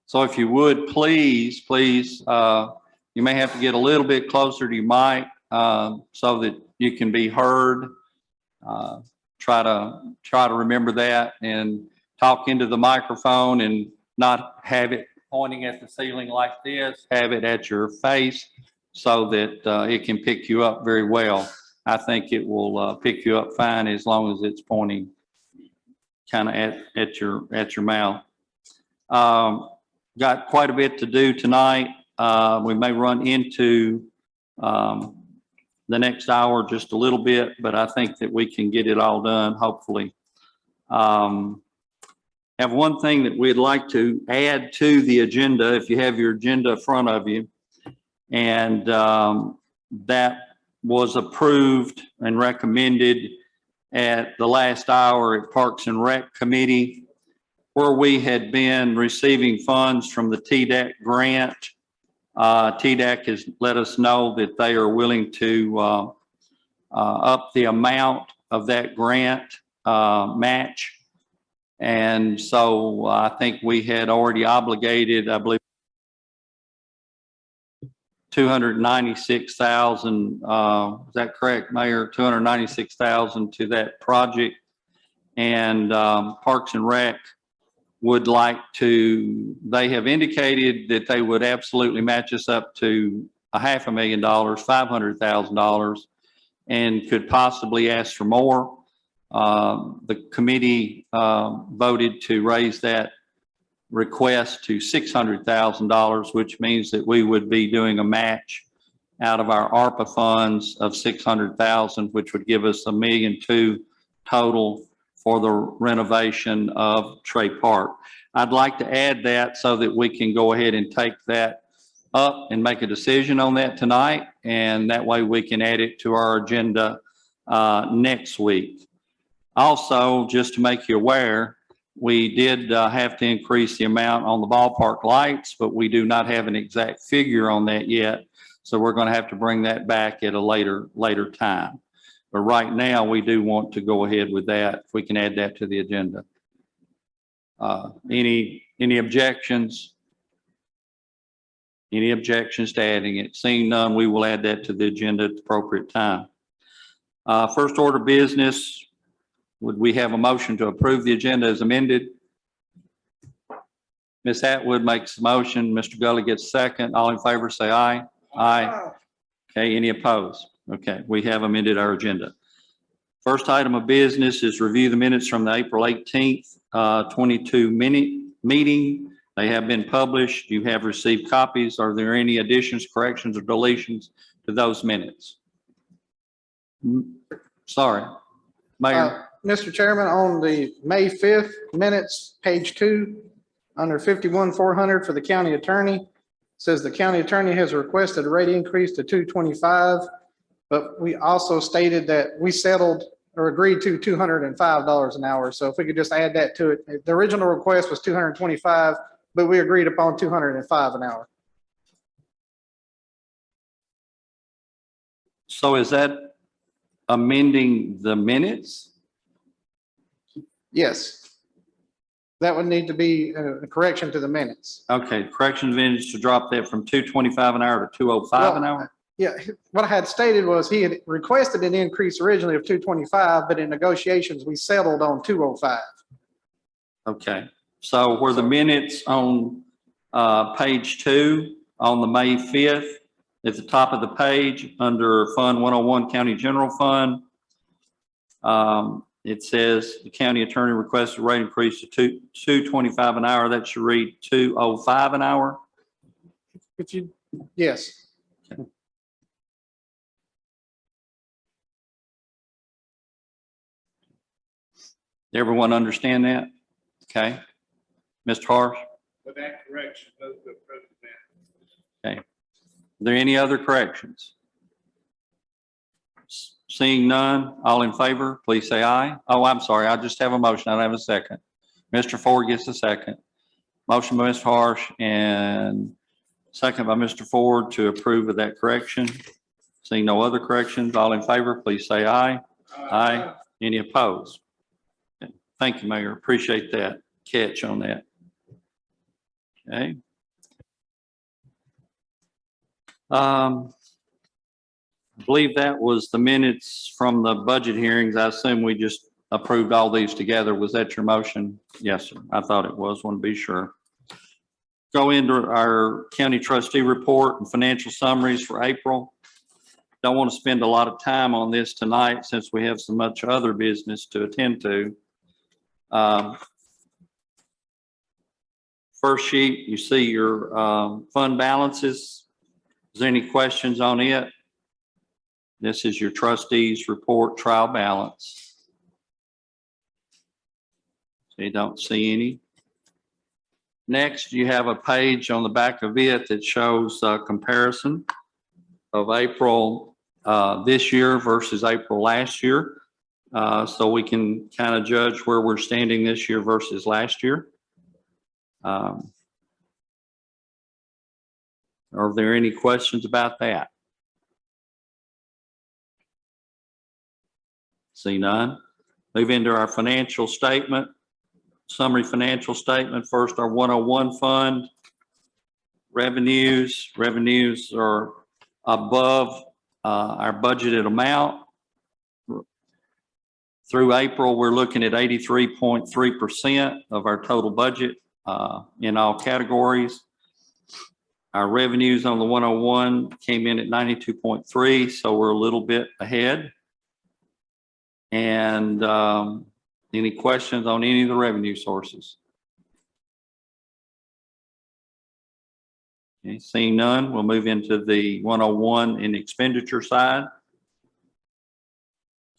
So if you would, please, you may have to get a little bit closer to your mic so that you can be heard. Try to remember that and talk into the microphone and not have it pointing at the ceiling like this. Have it at your face so that it can pick you up very well. I think it will pick you up fine as long as it's pointing kind of at your mouth. Got quite a bit to do tonight. We may run into the next hour just a little bit, but I think that we can get it all done, hopefully. Have one thing that we'd like to add to the agenda, if you have your agenda in front of you, and that was approved and recommended at the last hour at Parks and Rec Committee, where we had been receiving funds from the TDAC grant. TDAC has let us know that they are willing to up the amount of that grant match. And so I think we had already obligated, I believe, $296,000. Is that correct, Mayor? $296,000 to that project. And Parks and Rec would like to, they have indicated that they would absolutely match us up to $500,000, $500,000, and could possibly ask for more. The committee voted to raise that request to $600,000, which means that we would be doing a match out of our ARPA funds of $600,000, which would give us $1.2 million total for the renovation of Trey Park. I'd like to add that so that we can go ahead and take that up and make a decision on that tonight, and that way we can add it to our agenda next week. Also, just to make you aware, we did have to increase the amount on the ballpark lights, but we do not have an exact figure on that yet. So we're going to have to bring that back at a later time. But right now, we do want to go ahead with that. If we can add that to the agenda. Any objections? Any objections to adding it? Seeing none, we will add that to the agenda at the appropriate time. First order of business. Would we have a motion to approve the agenda as amended? Ms. Atwood makes the motion. Mr. Gully gets second. All in favor say aye. Aye. Okay, any opposed? Okay, we have amended our agenda. First item of business is review the minutes from the April 18th, 22 meeting. They have been published. You have received copies. Are there any additions, corrections, or deletions to those minutes? Sorry, Mayor. Mr. Chairman, on the May 5th minutes, page 2, under 51,400 for the county attorney, says the county attorney has requested a rate increase to $225, but we also stated that we settled or agreed to $205 an hour. So if we could just add that to it. The original request was $225, but we agreed upon $205 an hour. So is that amending the minutes? Yes. That would need to be a correction to the minutes. Okay, correction minutes to drop that from $225 an hour to $205 an hour? Yeah, what I had stated was he had requested an increase originally of $225, but in negotiations, we settled on $205. Okay, so were the minutes on page 2 on the May 5th, at the top of the page under Fund 101 County General Fund, it says the county attorney requested a rate increase to $225 an hour. That should read $205 an hour. If you, yes. Okay. Everyone understand that? Okay. Mr. Harsh? With that correction, move to approve that. Okay. Are there any other corrections? Seeing none, all in favor, please say aye. Oh, I'm sorry. I just have a motion. I don't have a second. Mr. Ford gets a second. Motion by Mr. Harsh and second by Mr. Ford to approve of that correction. Seeing no other corrections, all in favor, please say aye. Aye. Any opposed? Okay. Thank you, Mayor. Appreciate that catch on that. Okay. I believe that was the minutes from the budget hearings. I assume we just approved all these together. Was that your motion? Yes, sir. I thought it was. Want to be sure. Go into our county trustee report and financial summaries for April. Don't want to spend a lot of time on this tonight since we have so much other business to attend to. First sheet, you see your fund balances. Is there any questions on it? This is your trustees report trial balance. So you don't see any. Next, you have a page on the back of it that shows a comparison of April this year versus April last year. So we can kind of judge where we're standing this year versus last year. Are there any questions about that? See none. Move into our financial statement, summary financial statement. First, our 101 fund revenues. Revenues are above our budgeted amount. Through April, we're looking at 83.3% of our total budget in all categories. Our revenues on the 101 came in at 92.3, so we're a little bit ahead. And any questions on any of the revenue sources? Okay, seeing none, we'll move into the 101 in expenditure side.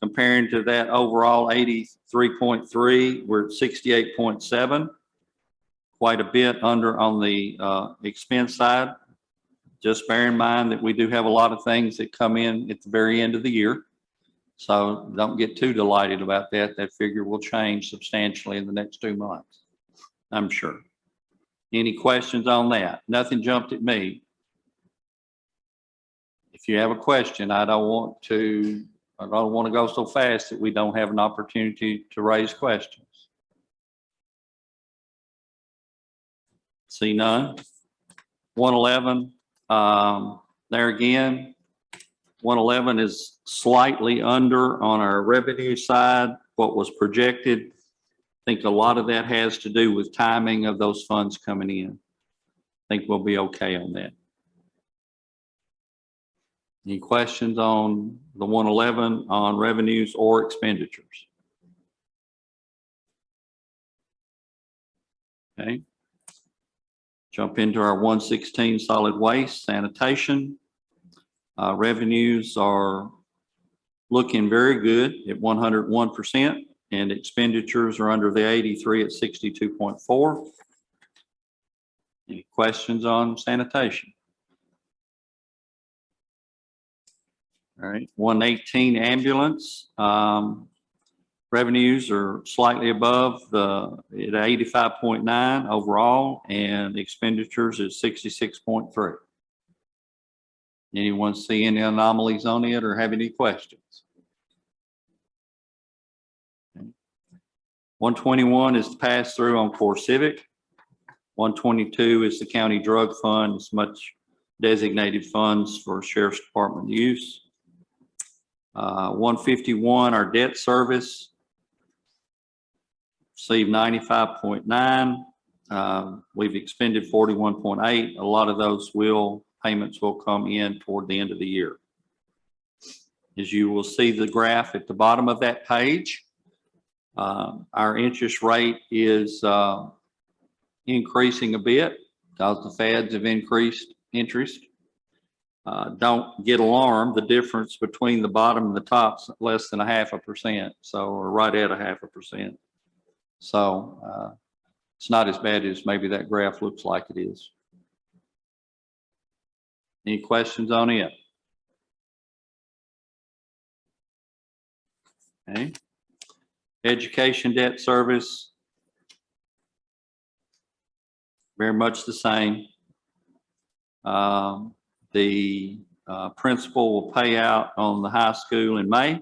Comparing to that overall 83.3, we're at 68.7, quite a bit under on the expense side. Just bear in mind that we do have a lot of things that come in at the very end of the year. So don't get too delighted about that. That figure will change substantially in the next 2 months, I'm sure. Any questions on that? Nothing jumped at me. If you have a question, I don't want to go so fast that we don't have an opportunity to raise questions. See none. 111, there again, 111 is slightly under on our revenue side, what was projected. I think a lot of that has to do with timing of those funds coming in. I think we'll be okay on that. Any questions on the 111 on revenues or expenditures? Okay. Jump into our 116 solid waste sanitation. Revenues are looking very good at 101%, and expenditures are under the 83 at 62.4. Any questions on sanitation? All right, 118 ambulance. Revenues are slightly above at 85.9 overall, and expenditures at 66.3. Anyone see any anomalies on it or have any questions? Okay. 121 is the pass through on core civic. 122 is the county drug fund. It's much designated funds for sheriff's department use. 151, our debt service, received 95.9. We've expended 41.8. A lot of those payments will come in toward the end of the year. As you will see the graph at the bottom of that page, our interest rate is increasing a bit because the feds have increased interest. Don't get alarmed. The difference between the bottom and the top is less than 0.5%. So we're right at 0.5%. So it's not as bad as maybe that graph looks like it is. Any questions on it? Okay. Education debt service, very much the same. The principal will pay out on the high school in May.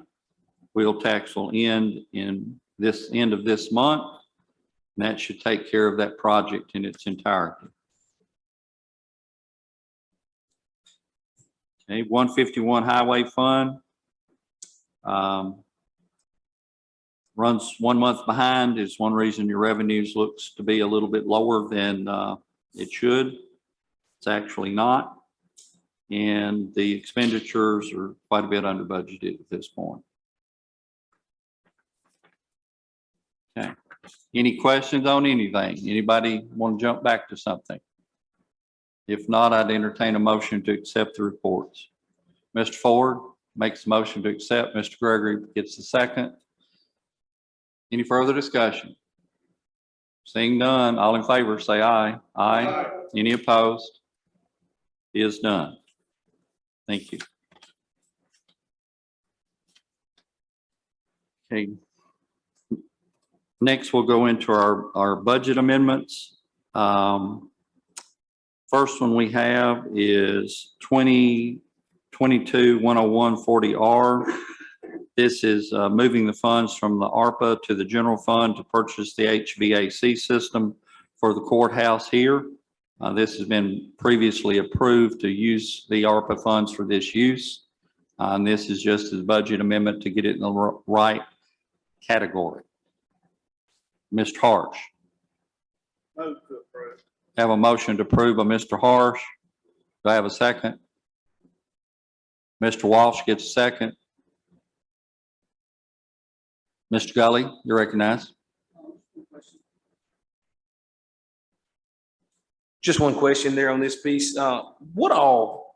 Wheel tax will end in this end of this month. And that should take care of that project in its entirety. Okay, 151 Highway Fund. Runs 1 month behind is one reason your revenues looks to be a little bit lower than it should. It's actually not. And the expenditures are quite a bit under budgeted at this point. Okay. Any questions on anything? Anybody want to jump back to something? If not, I'd entertain a motion to accept the reports. Mr. Ford makes a motion to accept. Mr. Gregory gets the second. Any further discussion? Seeing none, all in favor say aye. Aye. Any opposed? It is done. Thank you. Okay. Next, we'll go into our budget amendments. First one we have is 2022-101-40R. This is moving the funds from the ARPA to the general fund to purchase the HVAC system for the courthouse here. This has been previously approved to use the ARPA funds for this use. And this is just a budget amendment to get it in the right category. Mr. Harsh. Move to approve. Have a motion to approve by Mr. Harsh. Do I have a second? Mr. Walsh gets a second. Mr. Gully, you're recognized. Just one question there on this piece. What all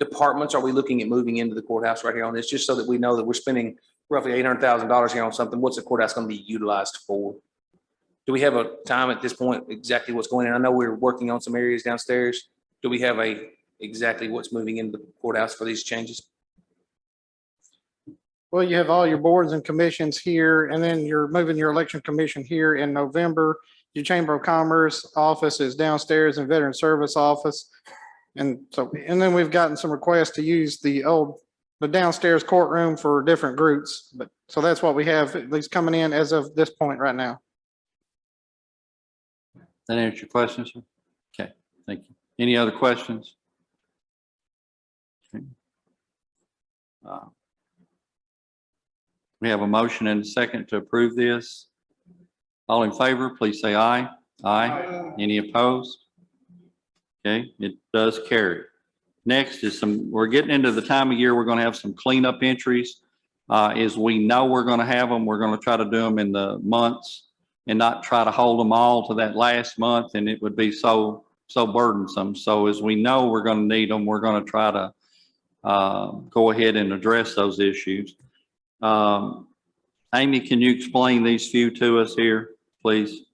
departments are we looking at moving into the courthouse right here on this, just so that we know that we're spending roughly $800,000 here on something? What's the courthouse going to be utilized for? Do we have a time at this point exactly what's going on? I know we're working on some areas downstairs. Do we have exactly what's moving into the courthouse for these changes? Well, you have all your boards and commissions here, and then you're moving your election commission here in November. Your Chamber of Commerce office is downstairs in Veteran Service office. And then we've gotten some requests to use the downstairs courtroom for different groups. But so that's what we have at least coming in as of this point right now. That answer your question, sir? Okay, thank you. Any other questions? Okay. We have a motion and a second to approve this. All in favor, please say aye. Aye. Any opposed? Okay, it does carry. Next is we're getting into the time of year, we're going to have some cleanup entries. As we know we're going to have them, we're going to try to do them in the months and not try to hold them all to that last month, and it would be so burdensome. So as we know we're going to need them, we're going to try to go ahead and address those issues. Amy, can you explain these few to us here, please?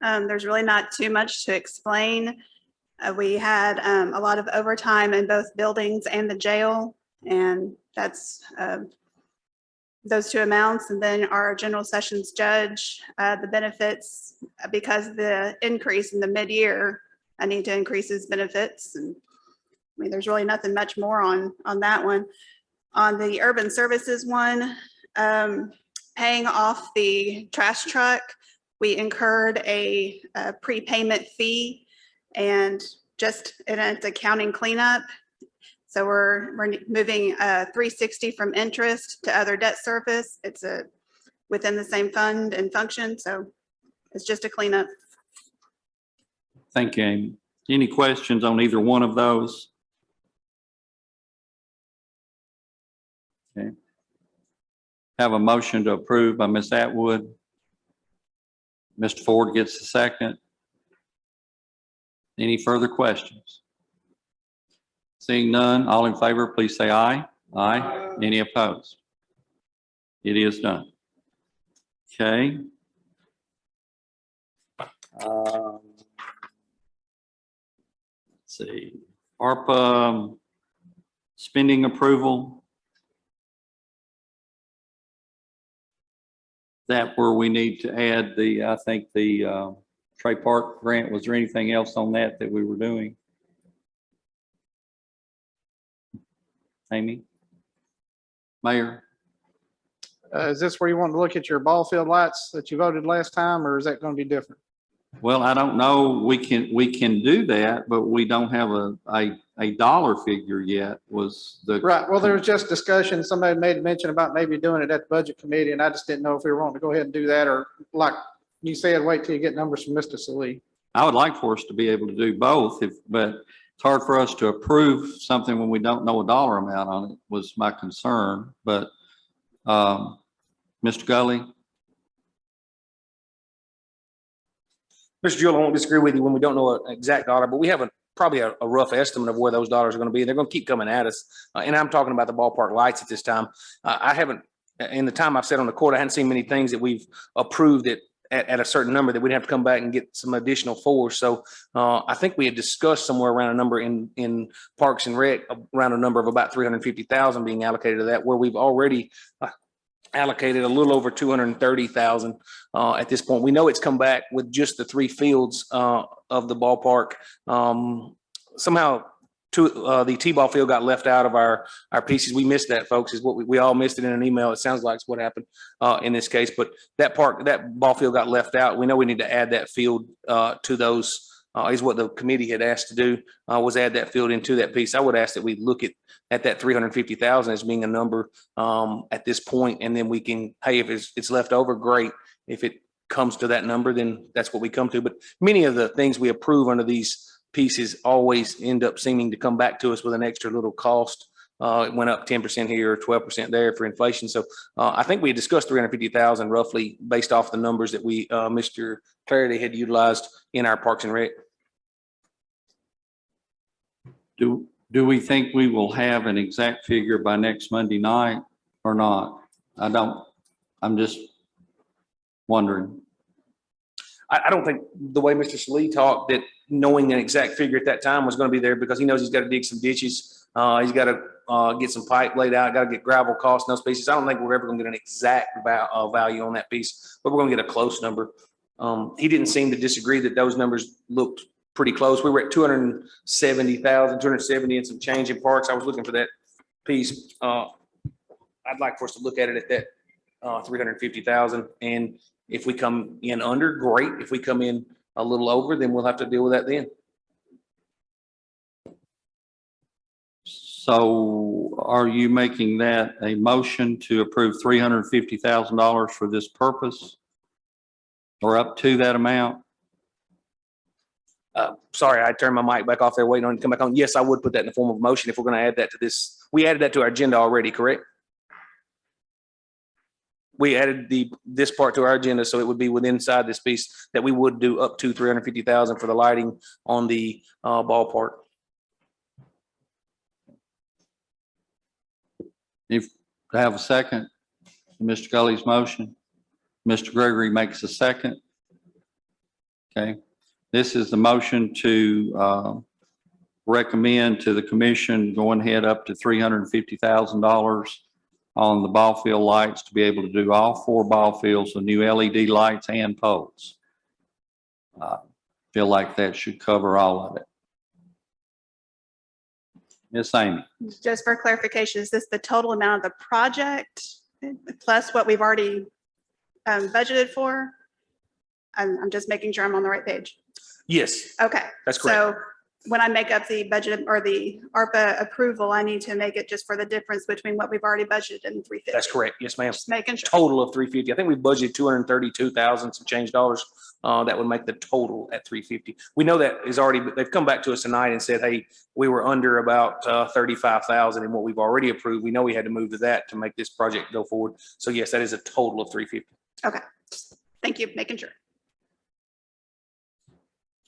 There's really not too much to explain. We had a lot of overtime in both buildings and the jail, and that's those two amounts. And then our general sessions judge, the benefits, because of the increase in the mid-year, I need to increase his benefits. And I mean, there's really nothing much more on that one. On the urban services one, paying off the trash truck, we incurred a prepayment fee, and it's accounting cleanup. So we're moving 360 from interest to other debt service. It's within the same fund and function, so it's just a cleanup. Thank you, Amy. Any questions on either one of those? Okay. Have a motion to approve by Ms. Atwood. Mr. Ford gets the second. Any further questions? Seeing none, all in favor, please say aye. Aye. Any opposed? It is done. Okay. Let's see. ARPA spending approval. That where we need to add I think the Trey Park grant. Was there anything else on that we were doing? Amy? Mayor? Is this where you want to look at your ball field lights that you voted last time, or is that going to be different? Well, I don't know. We can do that, but we don't have a dollar figure yet was the. Right, well, there was just discussion, somebody made a mention about maybe doing it at the budget committee, and I just didn't know if we were wanting to go ahead and do that, or like you said, wait till you get numbers from Mr. Salee. I would like for us to be able to do both, but it's hard for us to approve something when we don't know a dollar amount on it was my concern, but, Mr. Gully? Mr. Jewell, I won't disagree with you when we don't know an exact dollar, but we have probably a rough estimate of where those dollars are going to be. They're going to keep coming at us. And I'm talking about the ballpark lights at this time. I haven't, in the time I've sat on the court, I hadn't seen many things that we've approved at a certain number that we'd have to come back and get some additional for. So I think we had discussed somewhere around a number in Parks and Rec, around a number of about 350,000 being allocated to that, where we've already allocated a little over 230,000 at this point. We know it's come back with just the 3 fields of the ballpark. Somehow the T-ball field got left out of our pieces. We missed that, folks, is what we all missed it in an email. It sounds like it's what happened in this case, but that ball field got left out. We know we need to add that field to those is what the committee had asked to do, was add that field into that piece. I would ask that we look at that 350,000 as being a number at this point, and then we can, hey, if it's left over, great. If it comes to that number, then that's what we come to. But many of the things we approve under these pieces always end up seeming to come back to us with an extra little cost. It went up 10% here or 12% there for inflation. So I think we discussed 350,000 roughly based off the numbers that we, Mr. Clarity had utilized in our Parks and Rec. Do we think we will have an exact figure by next Monday night or not? I'm just wondering. I don't think the way Mr. Salee talked that knowing an exact figure at that time was going to be there, because he knows he's got to dig some ditches. He's got to get some pipe laid out, got to get gravel costs in those pieces. I don't think we're ever going to get an exact value on that piece, but we're going to get a close number. He didn't seem to disagree that those numbers looked pretty close. We were at 270,000, 270 and some change in parks. I was looking for that piece. I'd like for us to look at it at that 350,000. And if we come in under, great. If we come in a little over, then we'll have to deal with that then. So are you making that a motion to approve $350,000 for this purpose, or up to that amount? Sorry, I turned my mic back off there waiting on it to come back on. Yes, I would put that in the form of a motion if we're going to add that to this. We added that to our agenda already, correct? We added this part to our agenda, so it would be within inside this piece that we would do up to 350,000 for the lighting on the ballpark. If I have a second, Mr. Gully's motion, Mr. Gregory makes a second. Okay, this is the motion to recommend to the commission going ahead up to $350,000 on the ball field lights to be able to do all 4 ball fields with new LED lights and poles. Feel like that should cover all of it. Miss Amy. Just for clarification, is this the total amount of the project plus what we've already budgeted for? I'm just making sure I'm on the right page. Yes, Okay. that's correct. So when I make up the budget or the ARPA approval, I need to make it just for the difference between what we've already budgeted and 350. That's correct. Yes, ma'am. Just making sure. Total of 350. I think we budgeted 232,000 some change dollars. That would make the total at 350. We know that is already, they've come back to us tonight and said, hey, we were under about 35,000 in what we've already approved. We know we had to move to that to make this project go forward. So yes, that is a total of 350. Okay. Thank you. Making sure.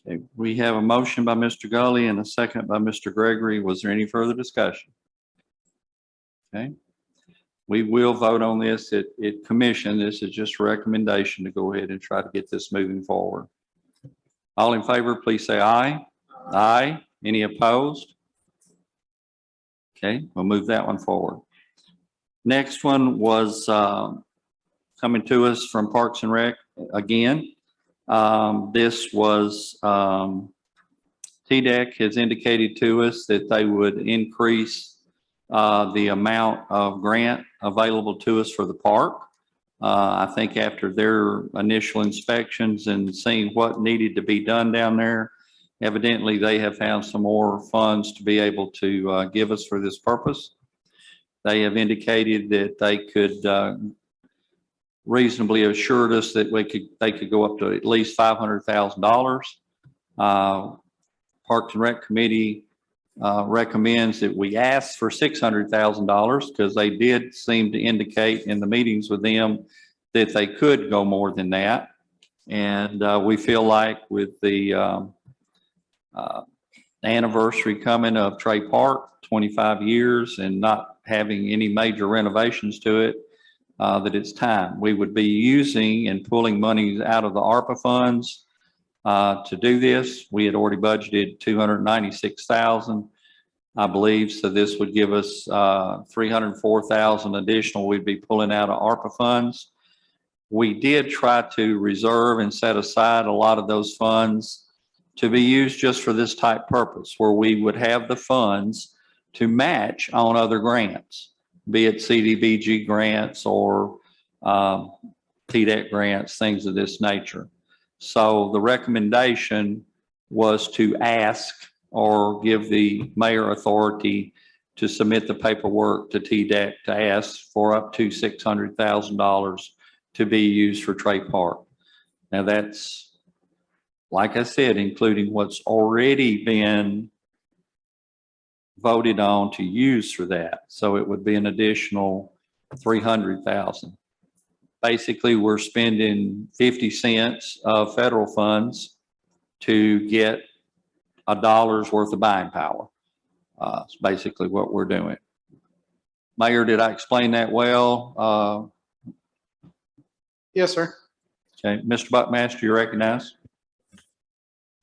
Okay, we have a motion by Mr. Gully and a second by Mr. Gregory. Was there any further discussion? Okay, we will vote on this at commission. This is just a recommendation to go ahead and try to get this moving forward. All in favor, please say aye. Aye. Any opposed? Okay, we'll move that one forward. Next one was coming to us from Parks and Rec again. This was TDEC has indicated to us that they would increase the amount of grant available to us for the park. I think after their initial inspections and seeing what needed to be done down there, evidently they have found some more funds to be able to give us for this purpose. They have indicated that they could reasonably assured us that they could go up to at least $500,000. Parks and Rec Committee recommends that we ask for $600,000 because they did seem to indicate in the meetings with them that they could go more than that. And we feel like with the anniversary coming of Trey Park, 25 years, and not having any major renovations to it, that it's time. We would be using and pulling monies out of the ARPA funds to do this. We had already budgeted $296,000, I believe. So this would give us $304,000 additional we'd be pulling out of ARPA funds. We did try to reserve and set aside a lot of those funds to be used just for this type purpose, where we would have the funds to match on other grants, be it CDBG grants or TDEC grants, things of this nature. So the recommendation was to ask or give the mayor authority to submit the paperwork to TDEC to ask for up to $600,000 to be used for Trey Park. Now that's, like I said, including what's already been voted on to use for that. So it would be an additional $300,000. Basically, we're spending 50 cents of federal funds to get $1 worth of buying power. It's basically what we're doing. Mayor, did I explain that well? Yes, sir. Okay, Mr. Buckmaster, you recognize?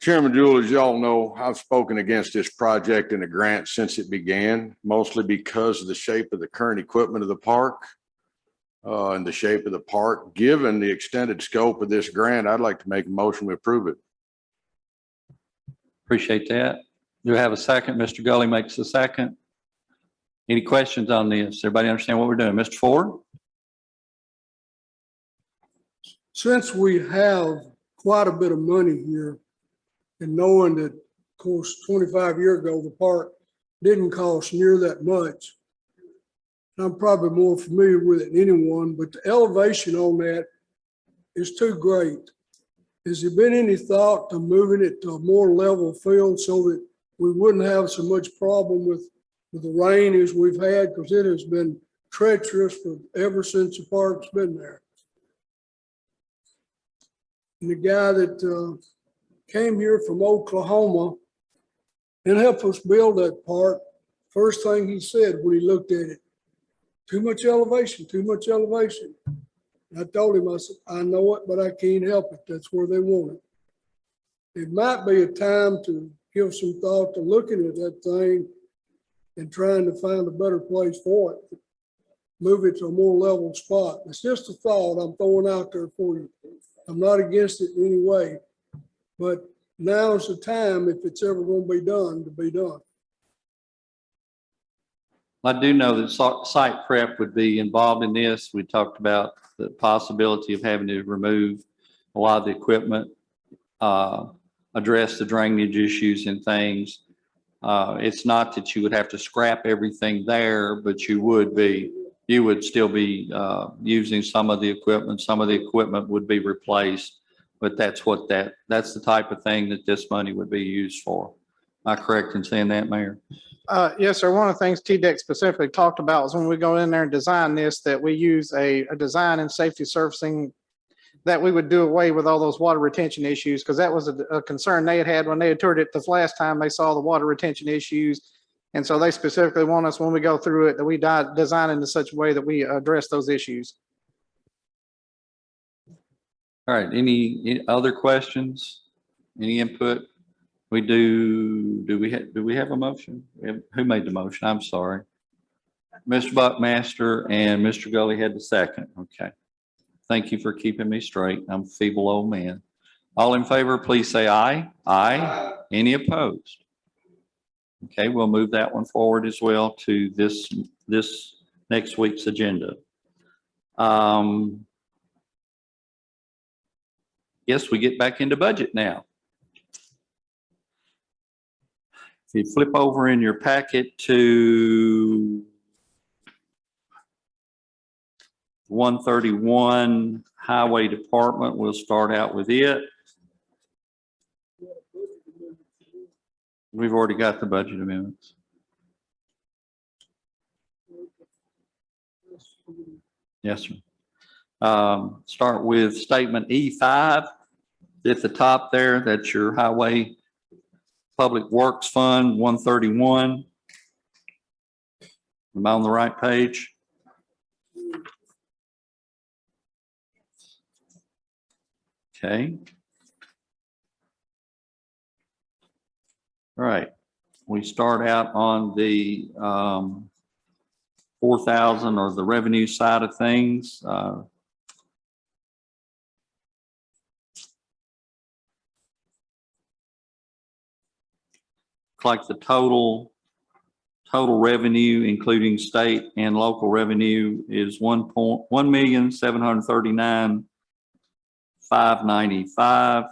Chairman Jewell, as y'all know, I've spoken against this project and the grant since it began, mostly because of the shape of the current equipment of the park and the shape of the park. Given the extended scope of this grant, I'd like to make a motion to approve it. Appreciate that. Do we have a second? Mr. Gully makes a second. Any questions on this? Everybody understand what we're doing? Mr. Ford? Since we have quite a bit of money here, and knowing that, of course, 25 years ago, the park didn't cost near that much, I'm probably more familiar with it than anyone, but the elevation on that is too great. Has there been any thought to moving it to a more level field so that we wouldn't have so much problem with the rain as we've had? Because it has been treacherous for ever since the park's been there. And the guy that came here from Oklahoma and helped us build that park, first thing he said when he looked at it, too much elevation, too much elevation. I told him, I said, I know it, but I can't help it. That's where they want it. It might be a time to give some thought to looking at that thing and trying to find a better place for it. Move it to a more level spot. It's just a thought I'm throwing out there for you. I'm not against it in any way, but now's the time, if it's ever going to be done, to be done. I do know that site prep would be involved in this. We talked about the possibility of having to remove a lot of the equipment, address the drainage issues and things. It's not that you would have to scrap everything there, but you would still be using some of the equipment. Some of the equipment would be replaced, but that's the type of thing that this money would be used for. Am I correct in saying that, Mayor? Yes, sir. One of the things TDEC specifically talked about was when we go in there and design this, that we use a design and safety surfacing, that we would do away with all those water retention issues, because that was a concern they had when they had toured it this last time. They saw the water retention issues. And so they specifically want us, when we go through it, that we design in such a way that we address those issues. All right, any other questions? Any input? Do we have a motion? Who made the motion? I'm sorry. Mr. Buckmaster and Mr. Gully had the second. Okay. Thank you for keeping me straight. I'm a feeble old man. All in favor, please say aye. Aye. Any opposed? Okay, we'll move that one forward as well to this next week's agenda. Yes, we get back into budget now. If you flip over in your packet to 131 Highway Department, we'll start out with it. We've already got the budget amendments. Yes, sir. Start with statement E5 at the top there. That's your Highway Public Works Fund 131. Am I on the right page? Okay. All right. We start out on the 4,000 or the revenue side of things. Like the total revenue, including state and local revenue, is 1,739,595.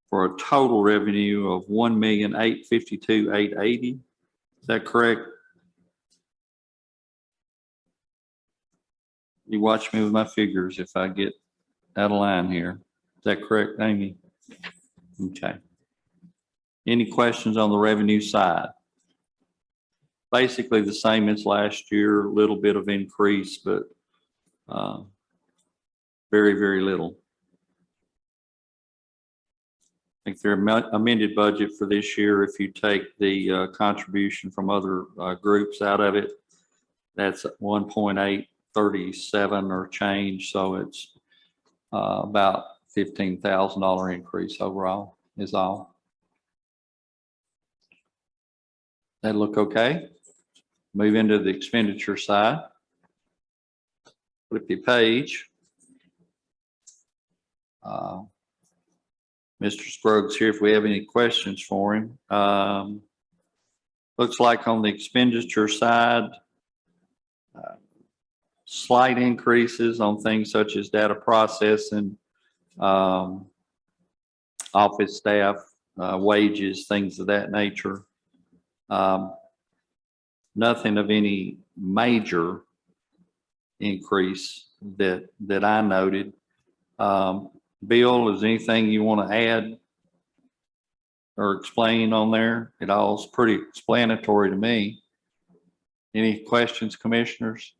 For a total revenue of 1,852,880. Is that correct? You watch me with my figures if I get out of line here. Is that correct, Amy? Okay. Any questions on the revenue side? Basically the same as last year, a little bit of increase, but very, very little. I think their amended budget for this year, if you take the contribution from other groups out of it, that's 1.837 or change. So it's about $15,000 increase overall is all. That look okay? Move into the expenditure side. Flip your page. Mr. Scruggs here if we have any questions for him. Looks like on the expenditure side, slight increases on things such as data processing, office staff, wages, things of that nature. Nothing of any major increase that I noted. Bill, is anything you want to add or explain on there? It all's pretty explanatory to me. Any questions, commissioners?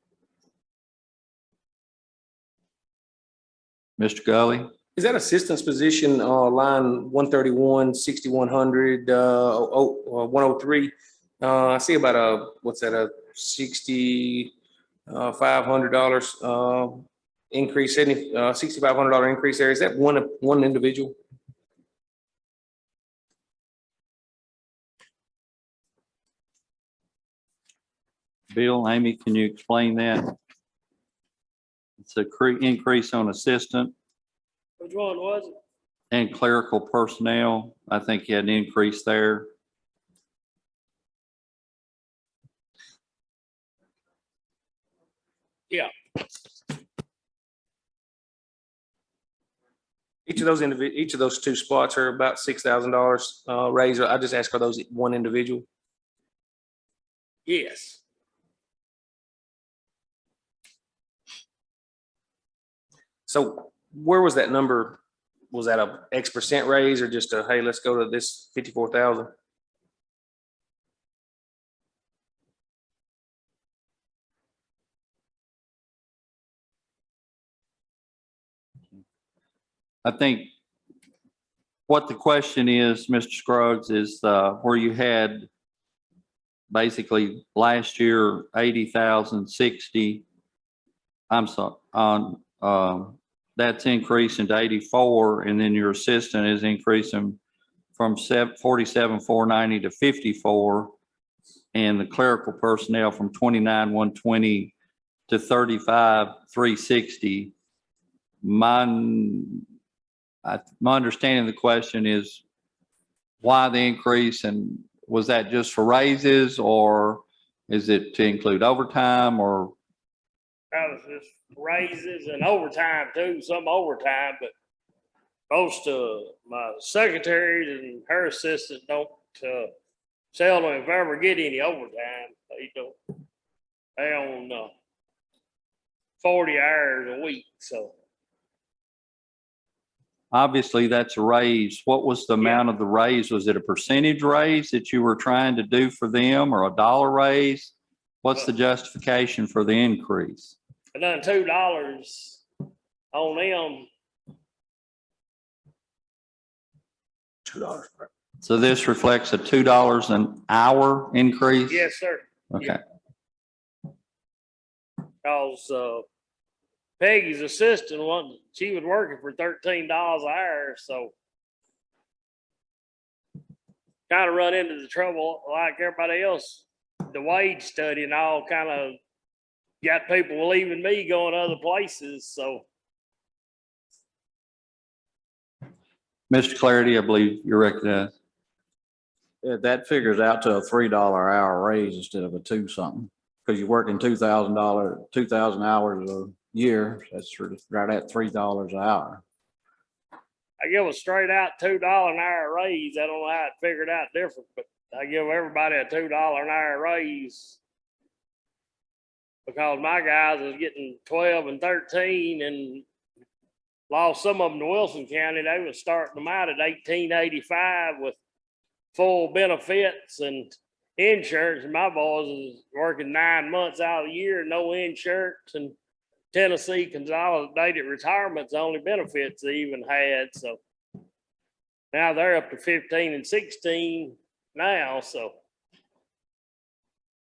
Mr. Gully? Is that assistance position, line 131, 6100, 103? I see about a $6,500 increase, $6,500 increase there. Is that one individual? Bill, Amy, can you explain that? It's a increase on assistant. Which one was it? And clerical personnel. I think you had an increase there. Yeah. Each of those two spots are about $6,000 raise. I just asked for those one individual. Yes. So where was that number? Was that a X% raise or just a, hey, let's go to this 54,000? I think what the question is, Mr. Scruggs, is where you had basically last year 80,060. I'm sorry, on that's increasing to 84, and then your assistant is increasing from 47,490 to 54, and the clerical personnel from 29,120 to 35,360. My understanding of the question is why the increase, and was that just for raises, or is it to include overtime, or That was just raises and overtime too, some overtime, but most of my secretaries and her assistant don't, seldom if ever get any overtime. They don't, they on, 40 hours a week, so. Obviously, that's a raise. What was the amount of the raise? Was it a percentage raise that you were trying to do for them or a dollar raise? What's the justification for the increase? I done $2 on them. $2. So this reflects a $2 an hour increase? Yes, sir. Okay. Cause, Peggy's assistant, she was working for $13 an hour, so. Kind of run into the trouble like everybody else. The wage study and all kind of got people leaving me going other places, so. Mr. Clarity, I believe you're recognized. Yeah, that figures out to a $3 hour raise instead of a 2 something, because you're working $2,000, 2,000 hours a year. That's right at $3 an hour. I give a straight out $2 an hour raise. I don't know how it figured out different, but I give everybody a $2 an hour raise. Because my guys was getting 12 and 13 and lost some of them to Wilson County. They was starting them out at $18.85 with full benefits and insurance. And my boys was working 9 months out of the year, no insurance, and Tennessee consolidated retirement's the only benefits they even had. So now they're up to 15 and 16 now. So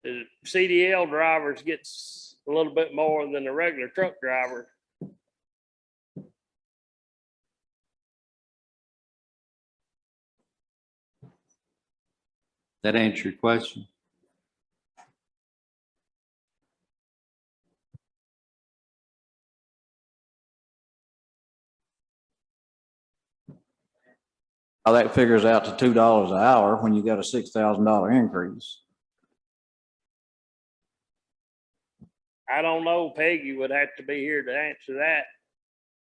the CDL drivers gets a little bit more than the regular truck driver. That answer your question? How that figures out to $2 an hour when you got a $6,000 increase. I don't know. Peggy would have to be here to answer that.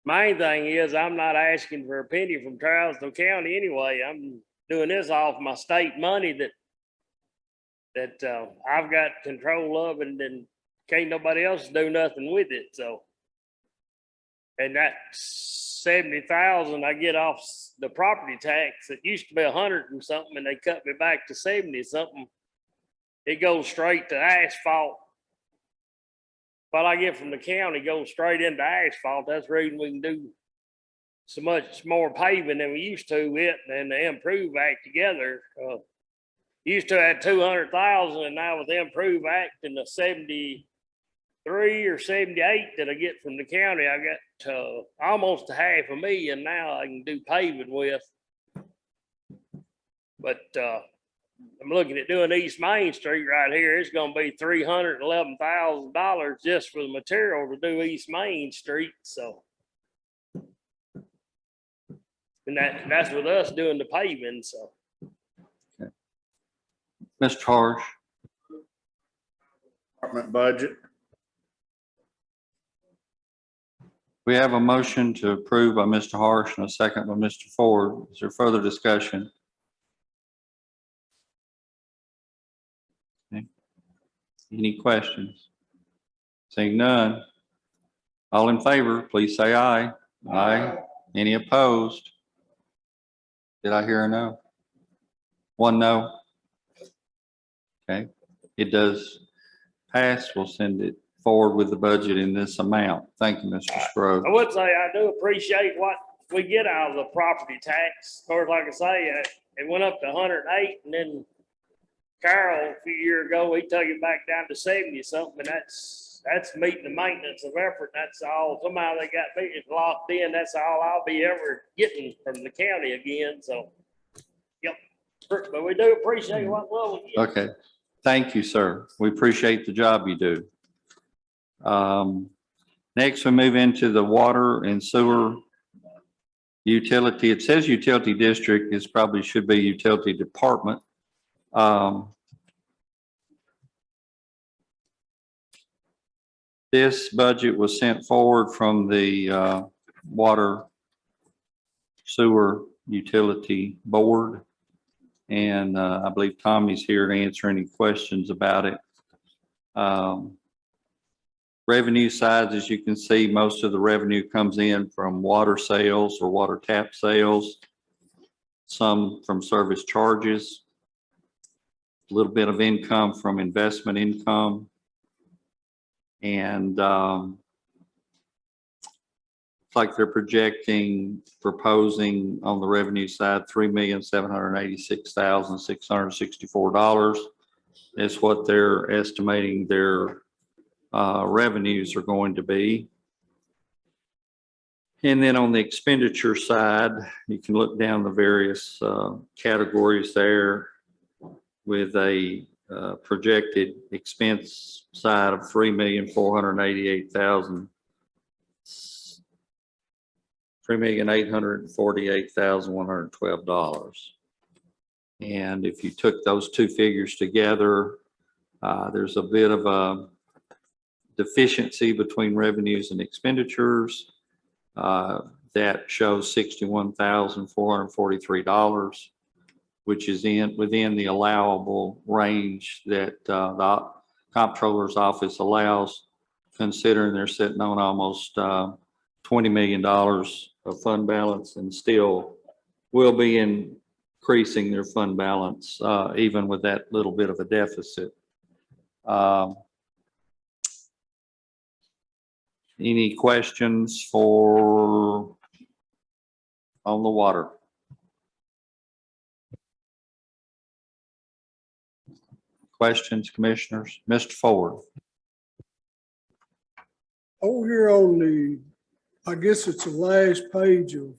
Main thing is I'm not asking for a penny from Charleston County anyway. I'm doing this off my state money that I've got control of, and then can't nobody else do nothing with it. So, and that 70,000 I get off the property tax. It used to be 100 and something, and they cut me back to 70 something. It goes straight to asphalt. What I get from the county goes straight into asphalt. That's the reason we can do so much more paving than we used to with and the Improve Act together. Used to have 200,000, and now with the Improve Act and the 73 or 78 that I get from the county, I got almost $500,000 now I can do paving with. But I'm looking at doing East Main Street right here. It's gonna be $311,000 just for the material to do East Main Street, so. And that's with us doing the paving, so. Mr. Harsh, Department budget. we have a motion to approve by Mr. Harsh and a second by Mr. Ford. Is there further discussion? Okay. Any questions? Seeing none. All in favor, please say aye. Aye. Any opposed? Did I hear a no? One no? Okay, it does pass. We'll send it forward with the budget in this amount. Thank you, Mr. Scruggs. I would say I do appreciate what we get out of the property tax. Of course, like I say, it went up to 108, and then Carol a few years ago, he took it back down to 70 something, and that's meeting the maintenance of effort. That's all. Somehow they got me locked in. That's all I'll be ever getting from the county again. So, yep. But we do appreciate what we get. Okay, thank you, sir. We appreciate the job you do. Next, we move into the water and sewer utility. It says utility district. It probably should be utility department. This budget was sent forward from the Water Sewer Utility Board. And I believe Tommy's here to answer any questions about it. Revenue side, as you can see, most of the revenue comes in from water sales or water tap sales, some from service charges, a little bit of income from investment income. And it's like they're proposing on the revenue side, $3,786,664 is what they're estimating their revenues are going to be. And then on the expenditure side, you can look down the various categories there with a projected expense side of $3,848,112. And if you took those two figures together, there's a bit of a deficiency between revenues and expenditures. That shows $61,443, which is within the allowable range that the comptroller's office allows, considering they're sitting on almost $20 million of fund balance and still will be increasing their fund balance even with that little bit of a deficit. Any questions on the water? Questions, commissioners? Mr. Ford. Over here on the, I guess it's the last page of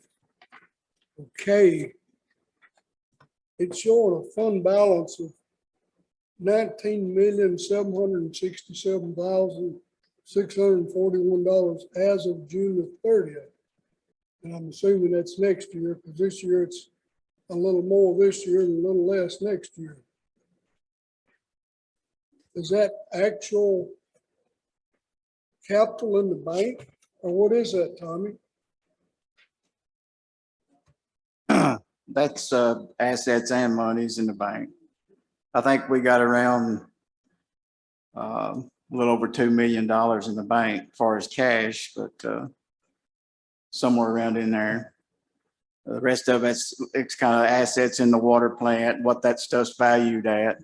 K, it's showing a fund balance of $19,767,641 as of June the 30th. And I'm assuming that's next year, because this year it's a little more this year and a little less next year. Is that actual capital in the bank, or what is that, Tommy? That's assets and monies in the bank. I think we got around a little over $2 million in the bank as far as cash, but somewhere around in there. The rest of it's kind of assets in the water plant, what that stuff's valued at,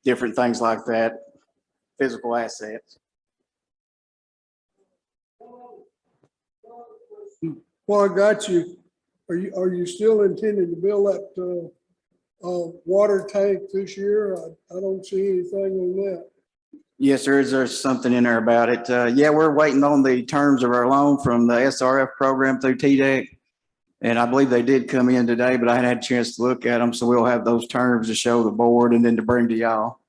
different things like that, physical assets. Well, I got you. Are you still intending to build that water tank this year? I don't see anything on that. Yes, there's something in there about it. Yeah, we're waiting on the terms of our loan from the SRF program through TDEC. And I believe they did come in today, but I hadn't had a chance to look at them. So we'll have those terms to show the board and then to bring to y'all.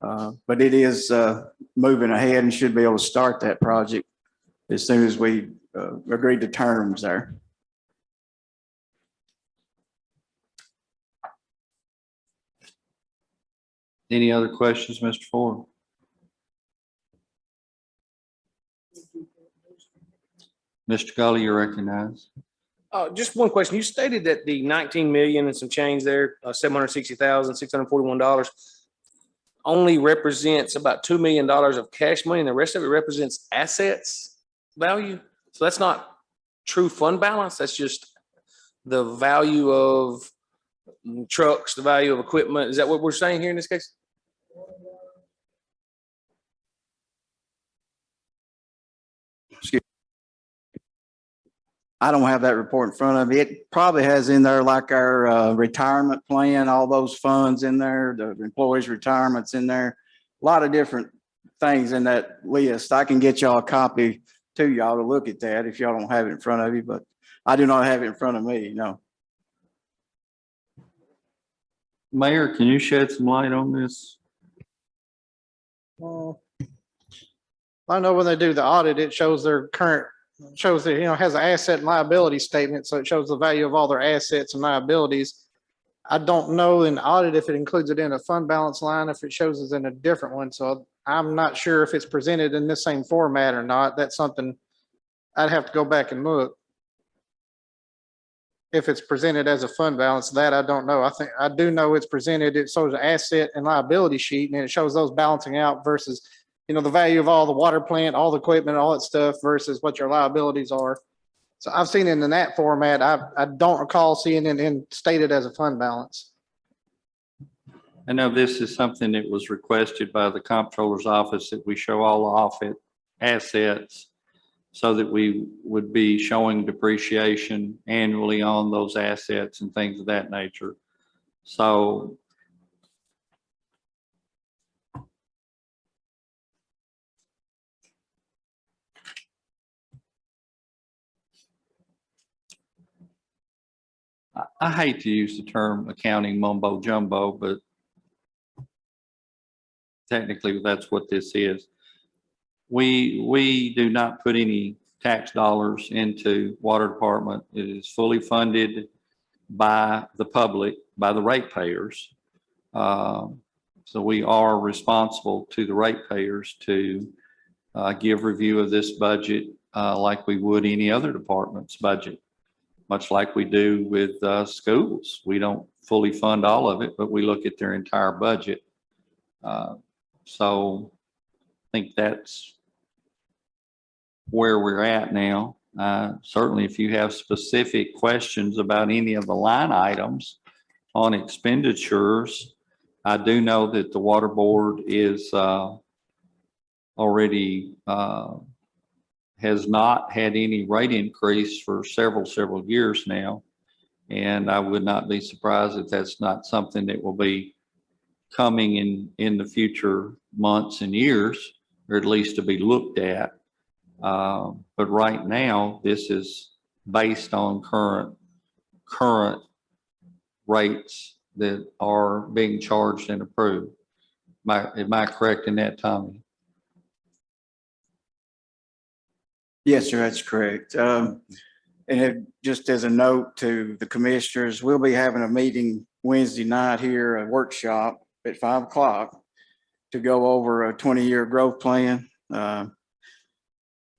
But it is moving ahead and should be able to start that project as soon as we agree to terms there. Any other questions, Mr. Ford? Mr. Gully, you're recognized. Just one question. You stated that the 19 million and some change there, $760,641 only represents about $2 million of cash money, and the rest of it represents assets value. So that's not true fund balance. That's just the value of trucks, the value of equipment. Is that what we're saying here in this case? I don't have that report in front of me. It probably has in there like our retirement plan, all those funds in there, the employees' retirements in there, a lot of different things in that list. I can get y'all a copy to y'all to look at that if y'all don't have it in front of you, but I do not have it in front of me, no. Mayor, can you shed some light on this? I know when they do the audit, it shows their current, shows that, has an asset and liability statement. So it shows the value of all their assets and liabilities. I don't know in audit if it includes it in a fund balance line, if it shows us in a different one. So I'm not sure if it's presented in this same format or not. That's something I'd have to go back and look. If it's presented as a fund balance, that I don't know. I do know it's presented, it shows an asset and liability sheet, and it shows those balancing out versus, the value of all the water plant, all the equipment, all that stuff versus what your liabilities are. So I've seen it in that format. I don't recall seeing it stated as a fund balance. I know this is something that was requested by the comptroller's office, that we show all the off assets so that we would be showing depreciation annually on those assets and things of that nature. So I hate to use the term accounting mumbo jumbo, but technically that's what this is. We do not put any tax dollars into water department. It is fully funded by the public, by the ratepayers. So we are responsible to the ratepayers to give review of this budget like we would any other department's budget, much like we do with schools. We don't fully fund all of it, but we look at their entire budget. So I think that's where we're at now. Certainly, if you have specific questions about any of the line items on expenditures, I do know that the water board is already has not had any rate increase for several years now. And I would not be surprised if that's not something that will be coming in the future months and years, or at least to be looked at. But right now, this is based on current rates that are being charged and approved. Am I correct in that, Tommy? Yes, sir, that's correct. Just as a note to the commissioners, we'll be having a meeting Wednesday night here, a workshop at 5 o'clock to go over a 20-year growth plan. Our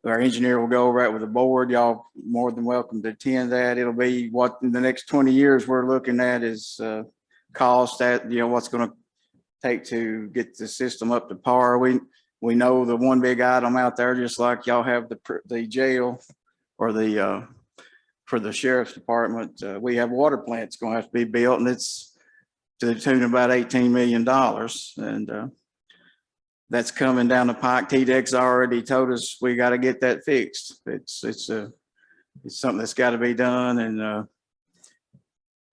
engineer will go over it with the board. Y'all more than welcome to attend that. It'll be what in the next 20 years we're looking at is cost at, what's going to take to get the system up to par. We know the one big item out there, just like y'all have the jail or the for the sheriff's department, we have water plants going to have to be built, and it's to the tune of about $18 million. And that's coming down the pike. TDEC's already told us we got to get that fixed. It's something that's got to be done, and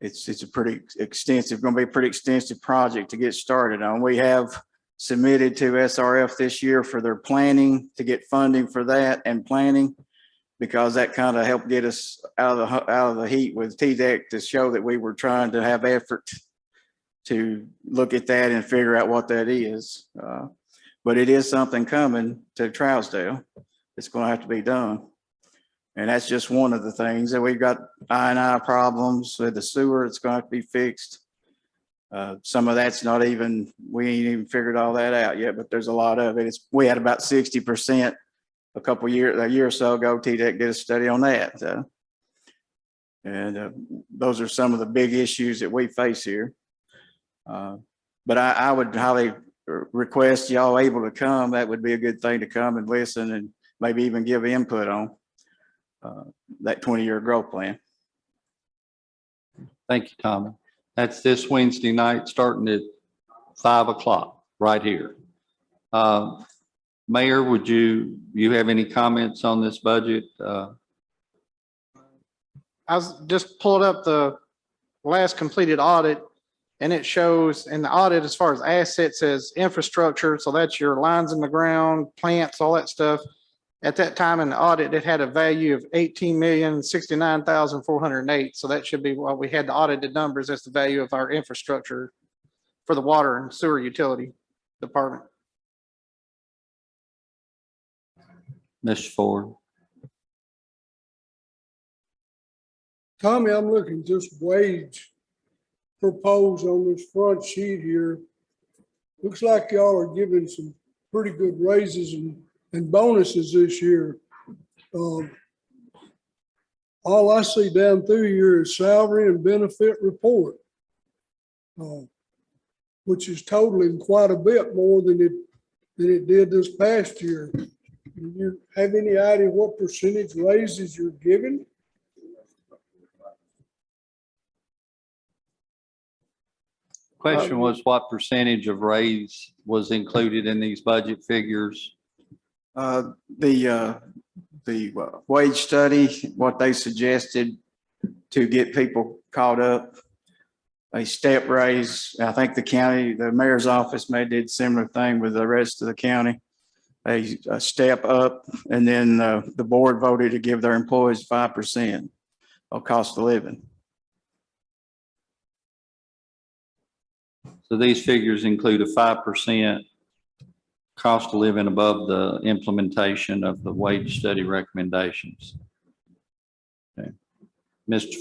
it's a pretty extensive, going to be a pretty extensive project to get started on. We have submitted to SRF this year for their planning to get funding for that and planning, because that kind of helped get us out of the heat with TDEC to show that we were trying to have effort to look at that and figure out what that is. But it is something coming to Trousdale. It's going to have to be done. And that's just one of the things that we've got I&I problems with the sewer. It's going to have to be fixed. Some of that's not even, we ain't even figured all that out yet, but there's a lot of it. We had about 60% a year or so ago. TDEC did a study on that. And those are some of the big issues that we face here. But I would highly request y'all able to come. That would be a good thing to come and listen and maybe even give input on that 20-year growth plan. Thank you, Tommy. That's this Wednesday night, starting at 5 o'clock right here. Mayor, would you have any comments on this budget? I was just pulled up the last completed audit, and it shows in the audit, as far as assets, says infrastructure. So that's your lines in the ground, plants, all that stuff. At that time in the audit, it had a value of $18,069,408. So that should be what we had the audited numbers. That's the value of our infrastructure for the water and sewer utility department. Mr. Ford. Tommy, I'm looking just wage proposed on this front sheet here. Looks like y'all are giving some pretty good raises and bonuses this year. All I see down through here is salary and benefit report, which is totaling quite a bit more than it did this past year. Do you have any idea what percentage raises you're giving? Question was what percentage of raise was included in these budget figures? The wage study, what they suggested to get people caught up, a step raise. I think the county, the mayor's office may did similar thing with the rest of the county. A step up, and then the board voted to give their employees 5% of cost of living. So these figures include a 5% cost of living above the implementation of the wage study recommendations. Okay. Mr.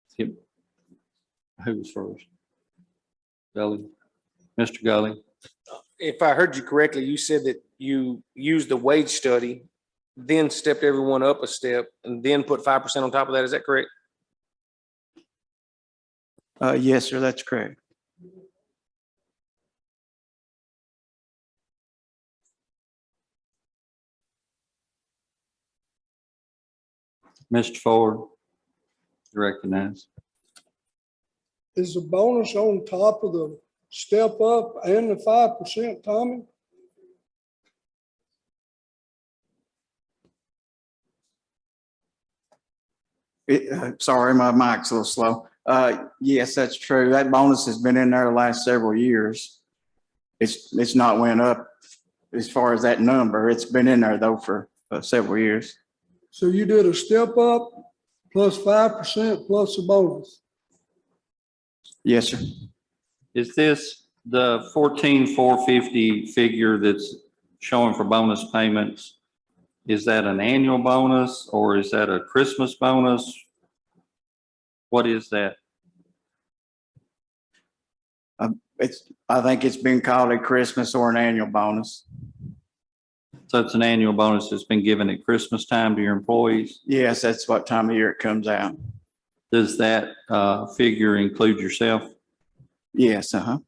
Skip. Who was first? Gully. Mr. Gully. If I heard you correctly, you said that you used the wage study, then stepped everyone up a step, and then put 5% on top of that. Is that correct? Yes, sir, that's correct. Mr. Ford, you recognize. Is the bonus on top of the step up and the 5%, Tommy? Sorry, my mic's a little slow. Yes, that's true. That bonus has been in there the last several years. It's not went up as far as that number. It's been in there though for several years. So you did a step up plus 5% plus a bonus. Yes, sir. Is this the 14,450 figure that's showing for bonus payments? Is that an annual bonus or is that a Christmas bonus? What is that? I think it's been called a Christmas or an annual bonus. So it's an annual bonus that's been given at Christmas time to your employees? Yes, that's what time of year it comes out. Does that figure include yourself? Yes, uh-huh.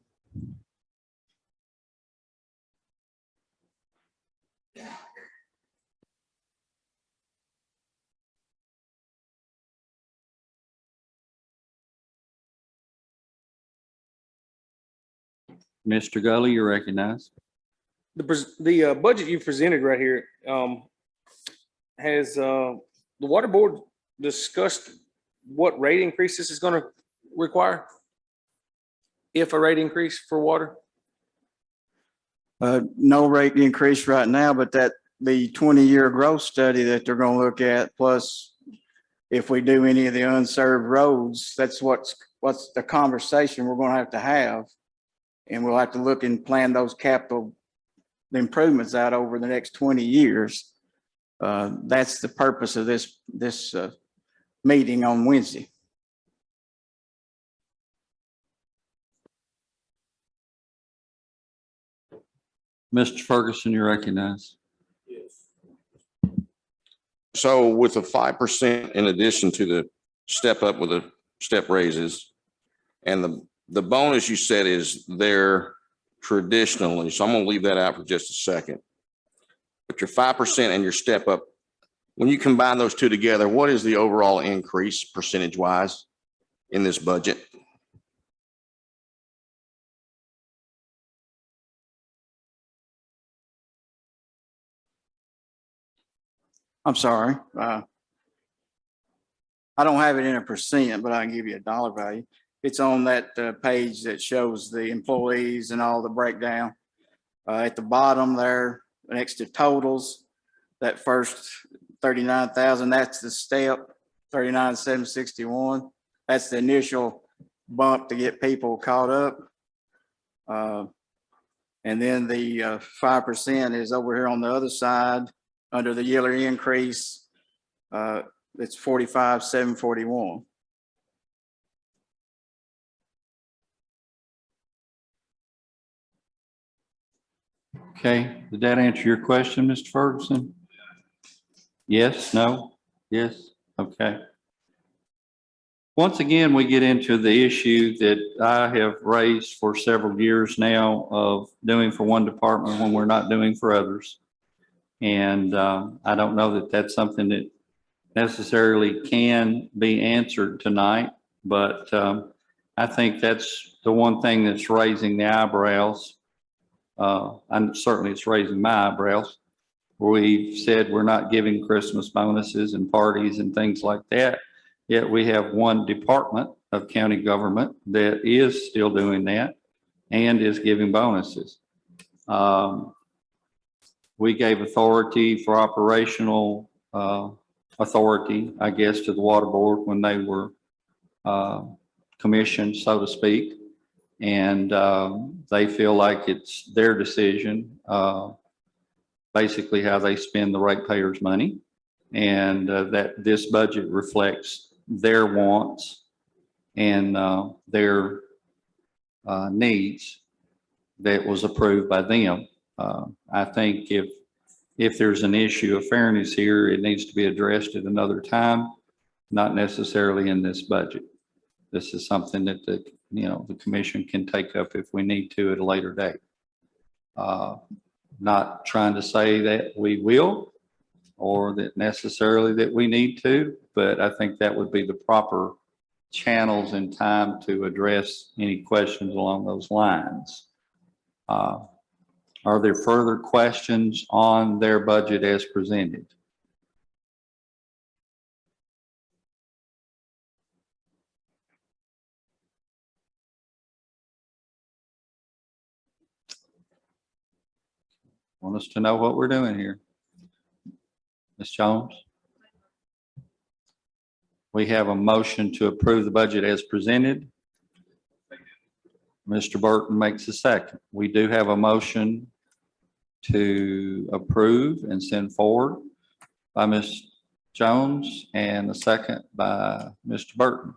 Mr. Gully, you're recognized. The budget you presented right here, has the water board discussed what rate increase this is going to require? If a rate increase for water? No rate increase right now, but that the 20-year growth study that they're going to look at, plus if we do any of the unserved roads, that's what's the conversation we're going to have. And we'll have to look and plan those capital improvements out over the next 20 years. That's the purpose of this meeting on Wednesday. Mr. Ferguson, you're recognized. So with the 5% in addition to the step up with the step raises and the bonus you said is there traditionally, so I'm going to leave that out for just a second. But your 5% and your step up, when you combine those two together, what is the overall increase percentage wise in this budget? I'm sorry. I don't have it in a percent, but I can give you a dollar value. It's on that page that shows the employees and all the breakdown. At the bottom there, next to totals, that first 39,000, that's the step, 39,761. That's the initial bump to get people caught up. And then the 5% is over here on the other side under the yearly increase. It's 45,741. Okay, did that answer your question, Mr. Ferguson? Yes, no, yes, okay. Once again, we get into the issue that I have raised for several years now of doing for one department when we're not doing for others. And I don't know that that's something that necessarily can be answered tonight, but I think that's the one thing that's raising the eyebrows. And certainly it's raising my eyebrows. We've said we're not giving Christmas bonuses and parties and things like that. Yet we have one department of county government that is still doing that and is giving bonuses. We gave authority for operational authority, I guess, to the water board when they were commissioned, so to speak. And they feel like it's their decision, basically how they spend the ratepayers' money, and that this budget reflects their wants and their needs that was approved by them. I think if there's an issue of fairness here, it needs to be addressed at another time, not necessarily in this budget. This is something that the commission can take up if we need to at a later date. Not trying to say that we will or that necessarily that we need to, but I think that would be the proper channels and time to address any questions along those lines. Are there further questions on their budget as presented? Want us to know what we're doing here? Ms. Jones? We have a motion to approve the budget as presented. Mr. Burton makes a second. We do have a motion to approve and send forward by Ms. Jones and a second by Mr. Burton.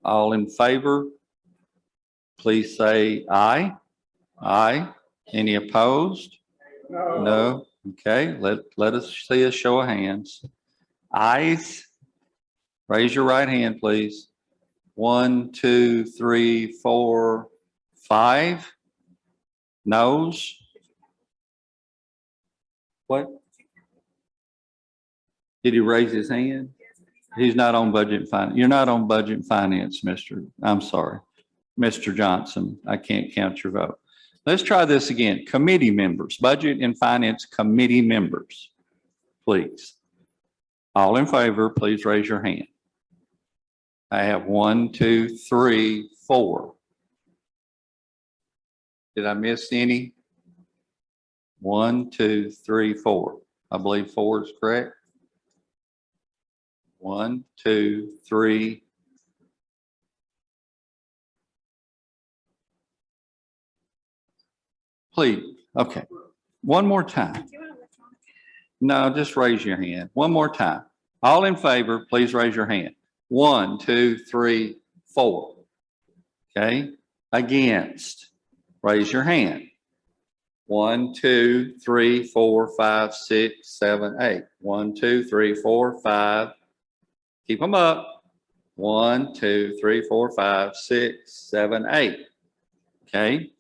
All in favor, please say aye. Aye. Any opposed? No. Okay, let us see a show of hands. Ayes. Raise your right hand, please. 1, 2, 3, 4, 5. Noes? What? Did he raise his hand? He's not on budget and finance. You're not on budget and finance, I'm sorry. Mr. Johnson, I can't count your vote. Let's try this again. Committee members, budget and finance committee members, please. All in favor, please raise your hand. I have 1, 2, 3, 4. Did I miss any? 1, 2, 3, 4. I believe 4 is correct. 1, 2, 3. Please, okay. One more time. No, just raise your hand. One more time. All in favor, please raise your hand. 1, 2, 3, 4. Okay. Against, raise your hand. 1, 2, 3, 4, 5, 6, 7, 8. 1, 2, 3, 4, 5. Keep them up. 1, 2, 3, 4, 5, 6, 7, 8. Okay.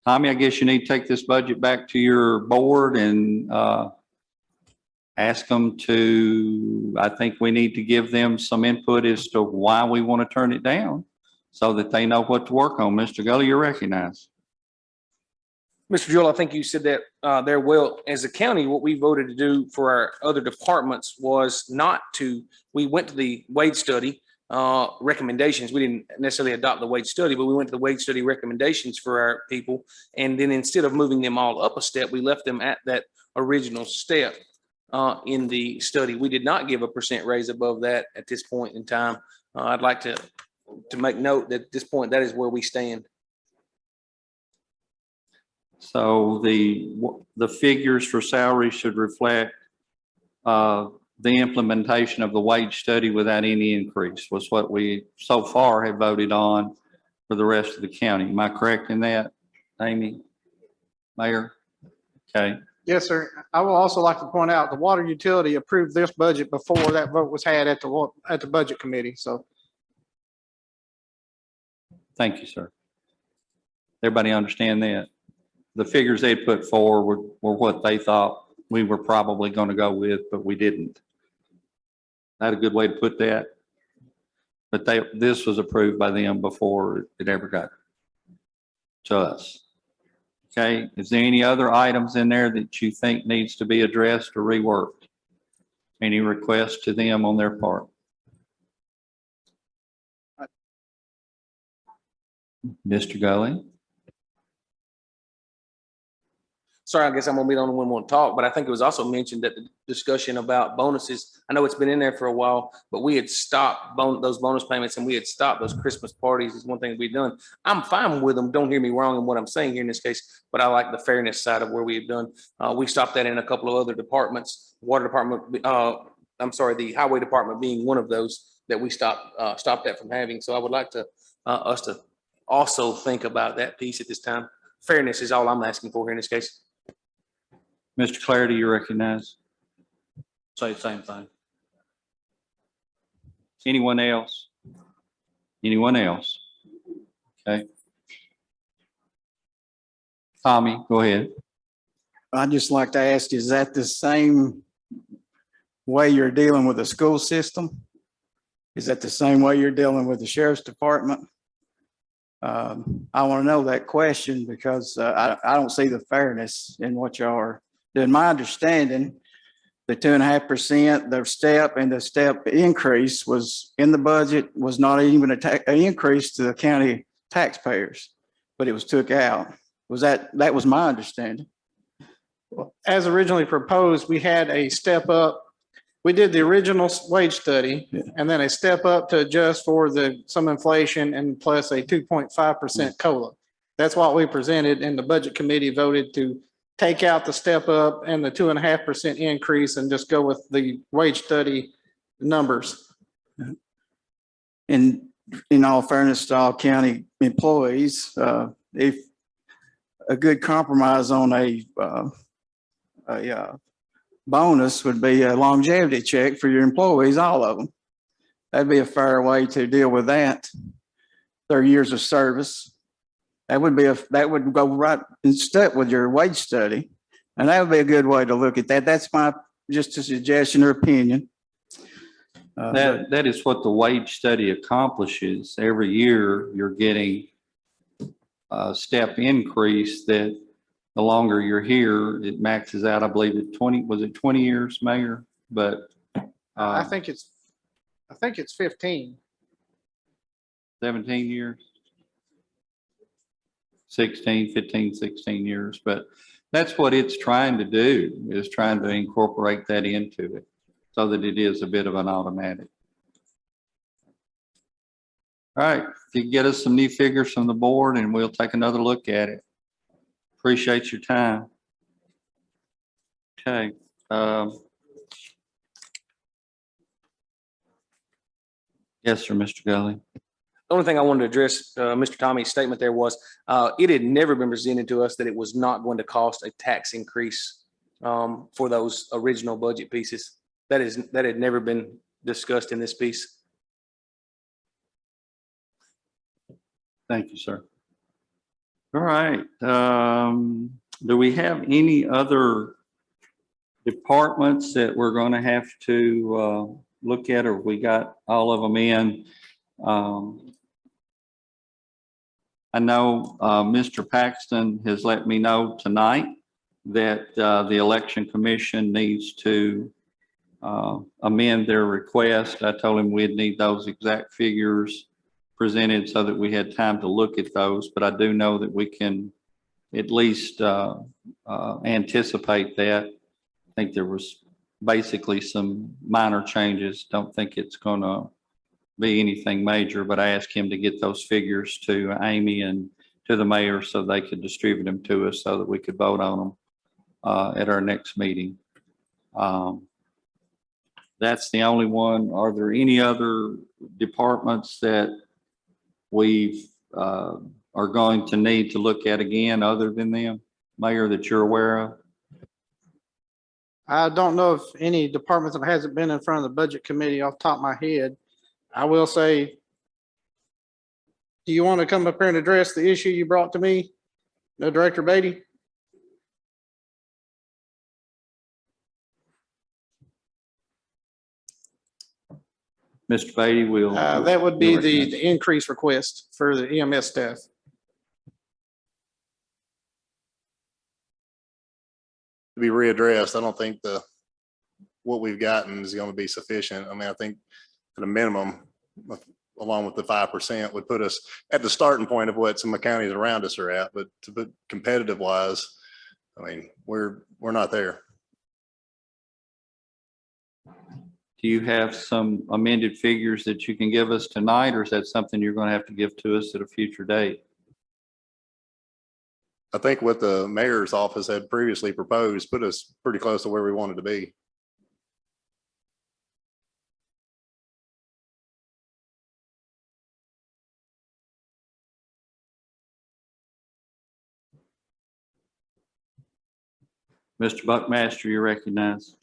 Tommy, I guess you need to take this budget back to your board and ask them to, I think we need to give them some input as to why we want to turn it down so that they know what to work on. Mr. Gully, you're recognized. Mr. Jewell, I think you said that there. Well, as a county, what we voted to do for our other departments was not to, we went to the wage study recommendations. We didn't necessarily adopt the wage study, but we went to the wage study recommendations for our people. And then instead of moving them all up a step, we left them at that original step in the study. We did not give a % raise above that at this point in time. I'd like to make note that at this point, that is where we stand. So the figures for salaries should reflect the implementation of the wage study without any increase was what we so far have voted on for the rest of the county. Am I correct in that, Amy? Mayor? Okay, Yes, sir. I will also like to point out the water utility approved this budget before that vote was had at the budget committee. So thank you, sir. Everybody understand that? The figures they put forward were what they thought we were probably going to go with, but we didn't. Not a good way to put that. But this was approved by them before it ever got to us. Okay, is there any other items in there that you think needs to be addressed or reworked? Any requests to them on their part? Mr. Gully? Sorry, I guess I'm gonna be the only one who want to talk, but I think it was also mentioned that the discussion about bonuses, I know it's been in there for a while, but we had stopped those bonus payments and we had stopped those Christmas parties is one thing we've done. I'm fine with them. Don't hear me wrong in what I'm saying here in this case, but I like the fairness side of where we have done. We stopped that in a couple of other departments, water department, I'm sorry, the highway department being one of those that we stopped that from having. So I would like to us to also think about that piece at this time. Fairness is all I'm asking for here in this case. Mr. Clarity, you recognize? Say the same thing. Anyone else? Anyone else? Okay. Tommy, go ahead. I'd just like to ask, is that the same way you're dealing with the school system? Is that the same way you're dealing with the sheriff's department? I want to know that question because I don't see the fairness in what y'all are doing. My understanding, the 2.5%, the step and the step increase was in the budget, was not even an increase to the county taxpayers, but it was took out. That was my understanding. as originally proposed, we had a step up. We did the original wage study and then a step up to adjust for some inflation and plus a 2.5% COLA. That's what we presented, and the budget committee voted to take out the step up and the 2.5% increase and just go with the wage study numbers. In all fairness to all county employees, if a good compromise on a bonus would be a longevity check for your employees, all of them. That'd be a fair way to deal with that. Their years of service. That would go right in step with your wage study. And that would be a good way to look at that. That's just a suggestion or opinion. That is what the wage study accomplishes. Every year, you're getting a step increase that the longer you're here, it maxes out, I believe, at 20, was it 20 years, Mayor? But I think it's 15. 17 years. 16, 15, 16 years. But that's what it's trying to do, is trying to incorporate that into it so that it is a bit of an automatic. All right, if you can get us some new figures from the board and we'll take another look at it. Appreciate your time. Okay. Yes, sir, Mr. Gully. The only thing I wanted to address, Mr. Tommy's statement there was, it had never been presented to us that it was not going to cost a tax increase for those original budget pieces. That had never been discussed in this piece. Thank you, sir. All right. Do we have any other departments that we're going to have to look at, or we got all of them in? I know Mr. Paxton has let me know tonight that the Election Commission needs to amend their request. I told him we'd need those exact figures presented so that we had time to look at those, but I do know that we can at least anticipate that. I think there was basically some minor changes. Don't think it's going to be anything major, but I asked him to get those figures to Amy and to the mayor so they could distribute them to us so that we could vote on them at our next meeting. That's the only one. Are there any other departments that we are going to need to look at again other than them? Mayor, that you're aware of? I don't know if any department that hasn't been in front of the budget committee off the top of my head. I will say, do you want to come up here and address the issue you brought to me? No, Director Beatty? Mr. Beatty will. That would be you're the recognized. increase request for the EMS staff. To be readdressed. I don't think what we've gotten is going to be sufficient. I mean, I think at a minimum, along with the 5% would put us at the starting point of what some of the counties around us are at, but to put competitive wise, I mean, we're not there. Do you have some amended figures that you can give us tonight, or is that something you're going to have to give to us at a future date? I think what the mayor's office had previously proposed put us pretty close to where we wanted to be. Mr. Buckmaster, you recognize.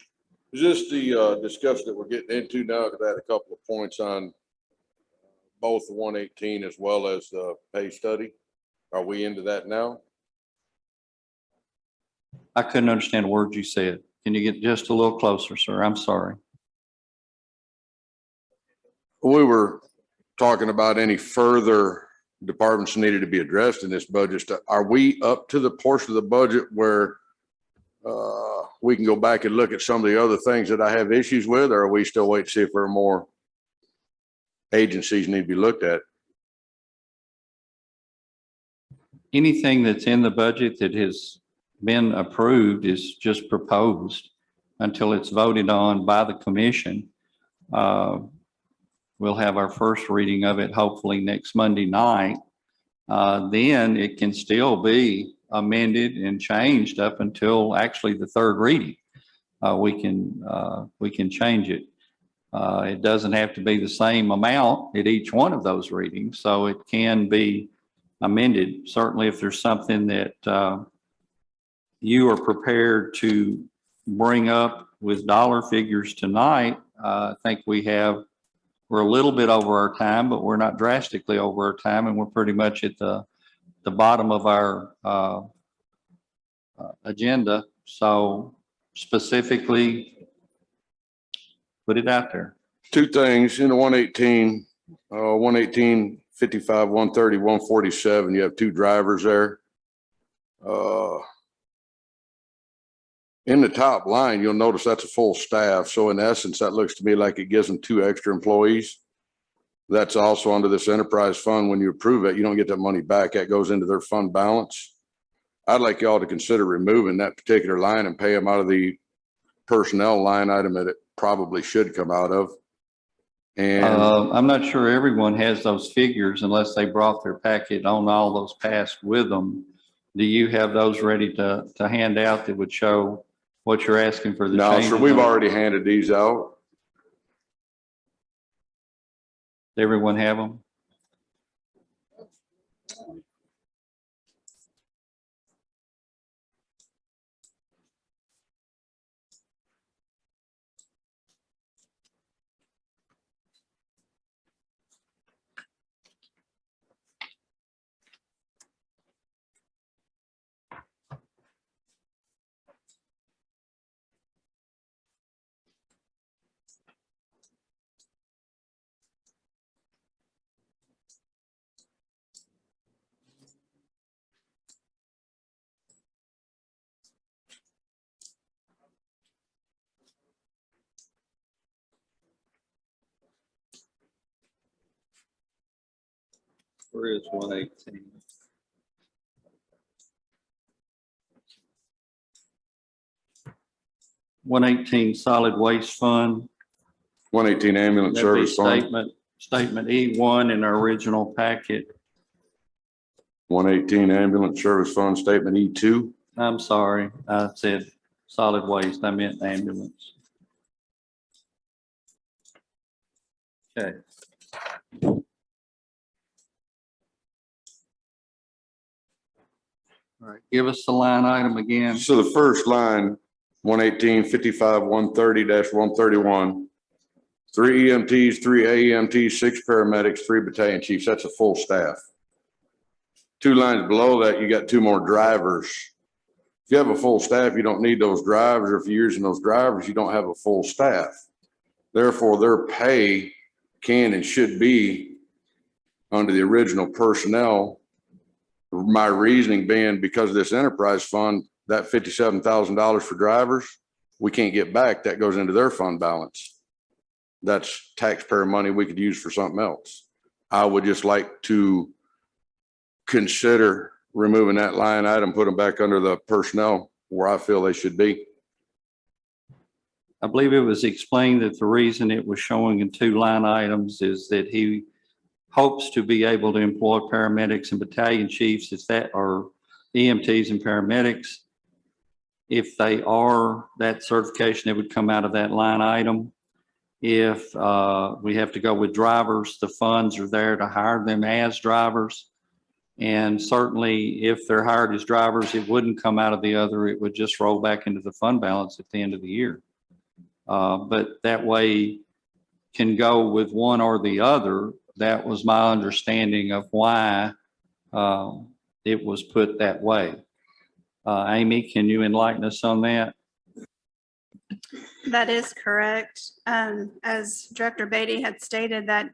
Is this the discussion that we're getting into now? Because I had a couple of points on both the 118 as well as the pay study. Are we into that now? I couldn't understand a word you said. Can you get just a little closer, sir? I'm sorry. We were talking about any further departments needed to be addressed in this budget. Are we up to the portion of the budget where we can go back and look at some of the other things that I have issues with, or are we still waiting to see if there are more agencies need to be looked at? Anything that's in the budget that has been approved is just proposed until it's voted on by the commission. We'll have our first reading of it hopefully next Monday night. Then it can still be amended and changed up until actually the third reading. We can change it. It doesn't have to be the same amount at each one of those readings, so it can be amended. Certainly if there's something that you are prepared to bring up with dollar figures tonight, I think we're a little bit over our time, but we're not drastically over our time, and we're pretty much at the bottom of our agenda. So specifically, put it out there. Two things in the 118, 118, 55, 130, 147, you have two drivers there. In the top line, you'll notice that's a full staff. So in essence, that looks to me like it gives them two extra employees. That's also under this enterprise fund. When you approve it, you don't get that money back. That goes into their fund balance. I'd like y'all to consider removing that particular line and pay them out of the personnel line item that it probably should come out of. And I'm not sure everyone has those figures unless they brought their packet on all those passed with them. Do you have those ready to hand out that would show what you're asking for the no, changes? sir, we've already handed these out. Does everyone have them? Where is 118? $118 solid waste fund. 118 ambulance That'd be service fund. statement E1 in our original packet. 118 ambulance service fund, statement E2. I'm sorry, I said solid waste, I meant ambulance. Okay. All right, give us the line item again. So the first line, 118-55 130-131, 3 EMTs, 3 AEMTs, 6 paramedics, 3 battalion chiefs. That's a full staff. 2 lines below that, you got 2 more drivers. If you have a full staff, you don't need those drivers. Or if you're using those drivers, you don't have a full staff. Therefore, their pay can and should be under the original personnel. My reasoning being because of this enterprise fund, that $57,000 for drivers, we can't get back. That goes into their fund balance. That's taxpayer money we could use for something else. I would just like to consider removing that line item, put them back under the personnel where I feel they should be. I believe it was explained that the reason it was showing in 2 line items is that he hopes to be able to employ paramedics and battalion chiefs if that are EMTs and paramedics. If they are that certification, it would come out of that line item. If we have to go with drivers, the funds are there to hire them as drivers. And certainly if they're hired as drivers, it wouldn't come out of the other. It would just roll back into the fund balance at the end of the year. But that way can go with one or the other. That was my understanding of why it was put that way. Amy, can you enlighten us on that? That is correct. As Director Beatty had stated, that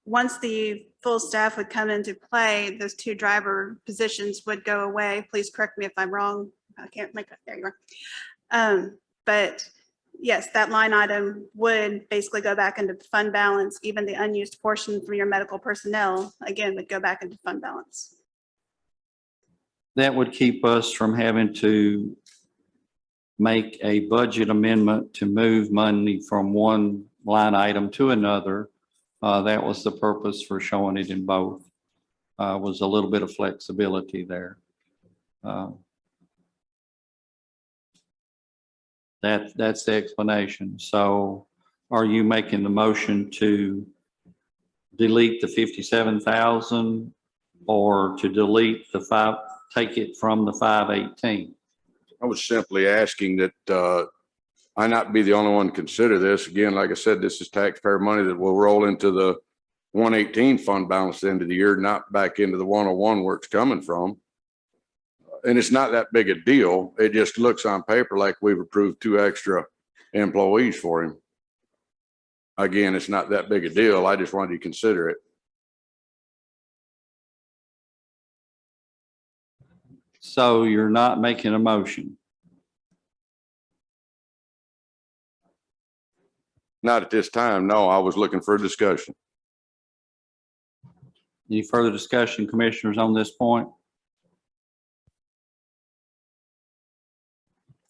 once the full staff would come into play, those 2 driver positions would go away. Please correct me if I'm wrong. I can't make it. There you are. But yes, that line item would basically go back into fund balance. Even the unused portion from your medical personnel, again, would go back into fund balance. That would keep us from having to make a budget amendment to move money from one line item to another. That was the purpose for showing it in both. Was a little bit of flexibility there. That's the explanation. So are you making the motion to delete the 57,000 or to delete the take it from the 518? I was simply asking that I not be the only one to consider this. Again, like I said, this is taxpayer money that will roll into the 118 fund balance at the end of the year, not back into the 101 where it's coming from. And it's not that big a deal. It just looks on paper like we've approved 2 extra employees for him. Again, it's not that big a deal. I just wanted you to consider it. So you're not making a motion? Not at this time. No, I was looking for a discussion. Any further discussion, commissioners, on this point?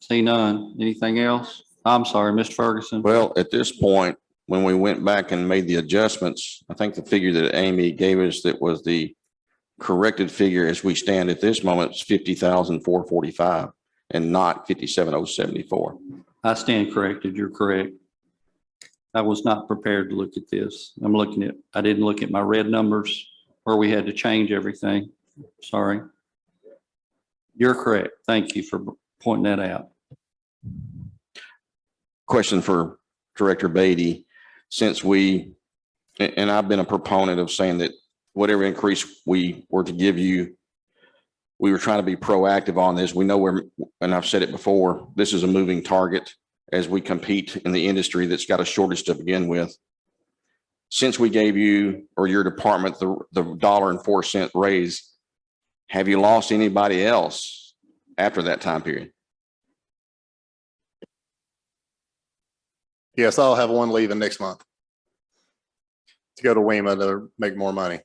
See none. Anything else? I'm sorry, Mr. Ferguson. Well, at this point, when we went back and made the adjustments, I think the figure that Amy gave us that was the corrected figure as we stand at this moment is 50,445 and not 57,074. I stand corrected. You're correct. I was not prepared to look at this. I didn't look at my red numbers where we had to change everything. Sorry. You're correct. Thank you for pointing that out. Question for Director Beatty. Since and I've been a proponent of saying that whatever increase we were to give you, we were trying to be proactive on this. We know and I've said it before, this is a moving target as we compete in the industry that's got a shortage to begin with. Since we gave you or your department the $1.04 raise, have you lost anybody else after that time period? Yes, I'll have one leaving next month to go to WEMA to make more money.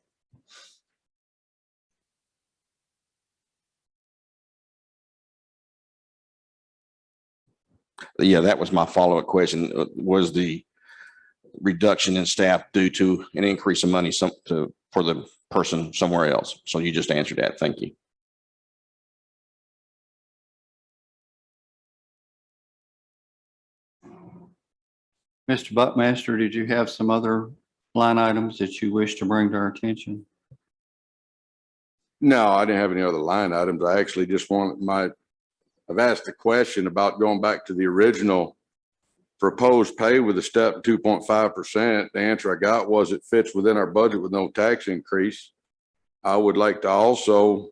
Yeah, that was my follow-up question. Was the reduction in staff due to an increase of money for the person somewhere else? So you just answered that. Thank you. Mr. Buckmaster, did you have some other line items that you wish to bring to our attention? No, I didn't have any other line items. I actually just I've asked a question about going back to the original proposed pay with a step 2.5%. The answer I got was it fits within our budget with no tax increase. I would like to also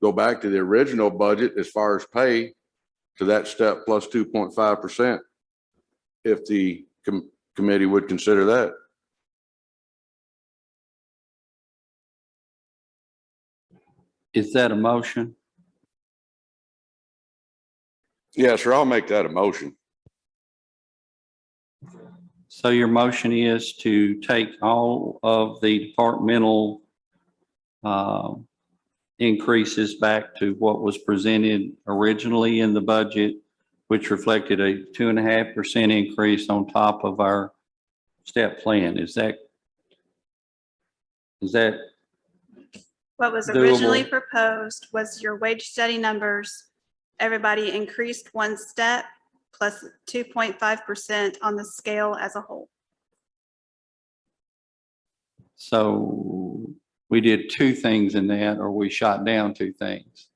go back to the original budget as far as pay to that step plus 2.5%. If the committee would consider that. Is that a motion? Yes, sir. I'll make that a motion. So your motion is to take all of the departmental increases back to what was presented originally in the budget, which reflected a 2.5% increase on top of our step plan. Is that What was Doable. originally proposed was your wage study numbers. Everybody increased one step plus 2.5% on the scale as a whole. so we did two things in that, or we shot down two things?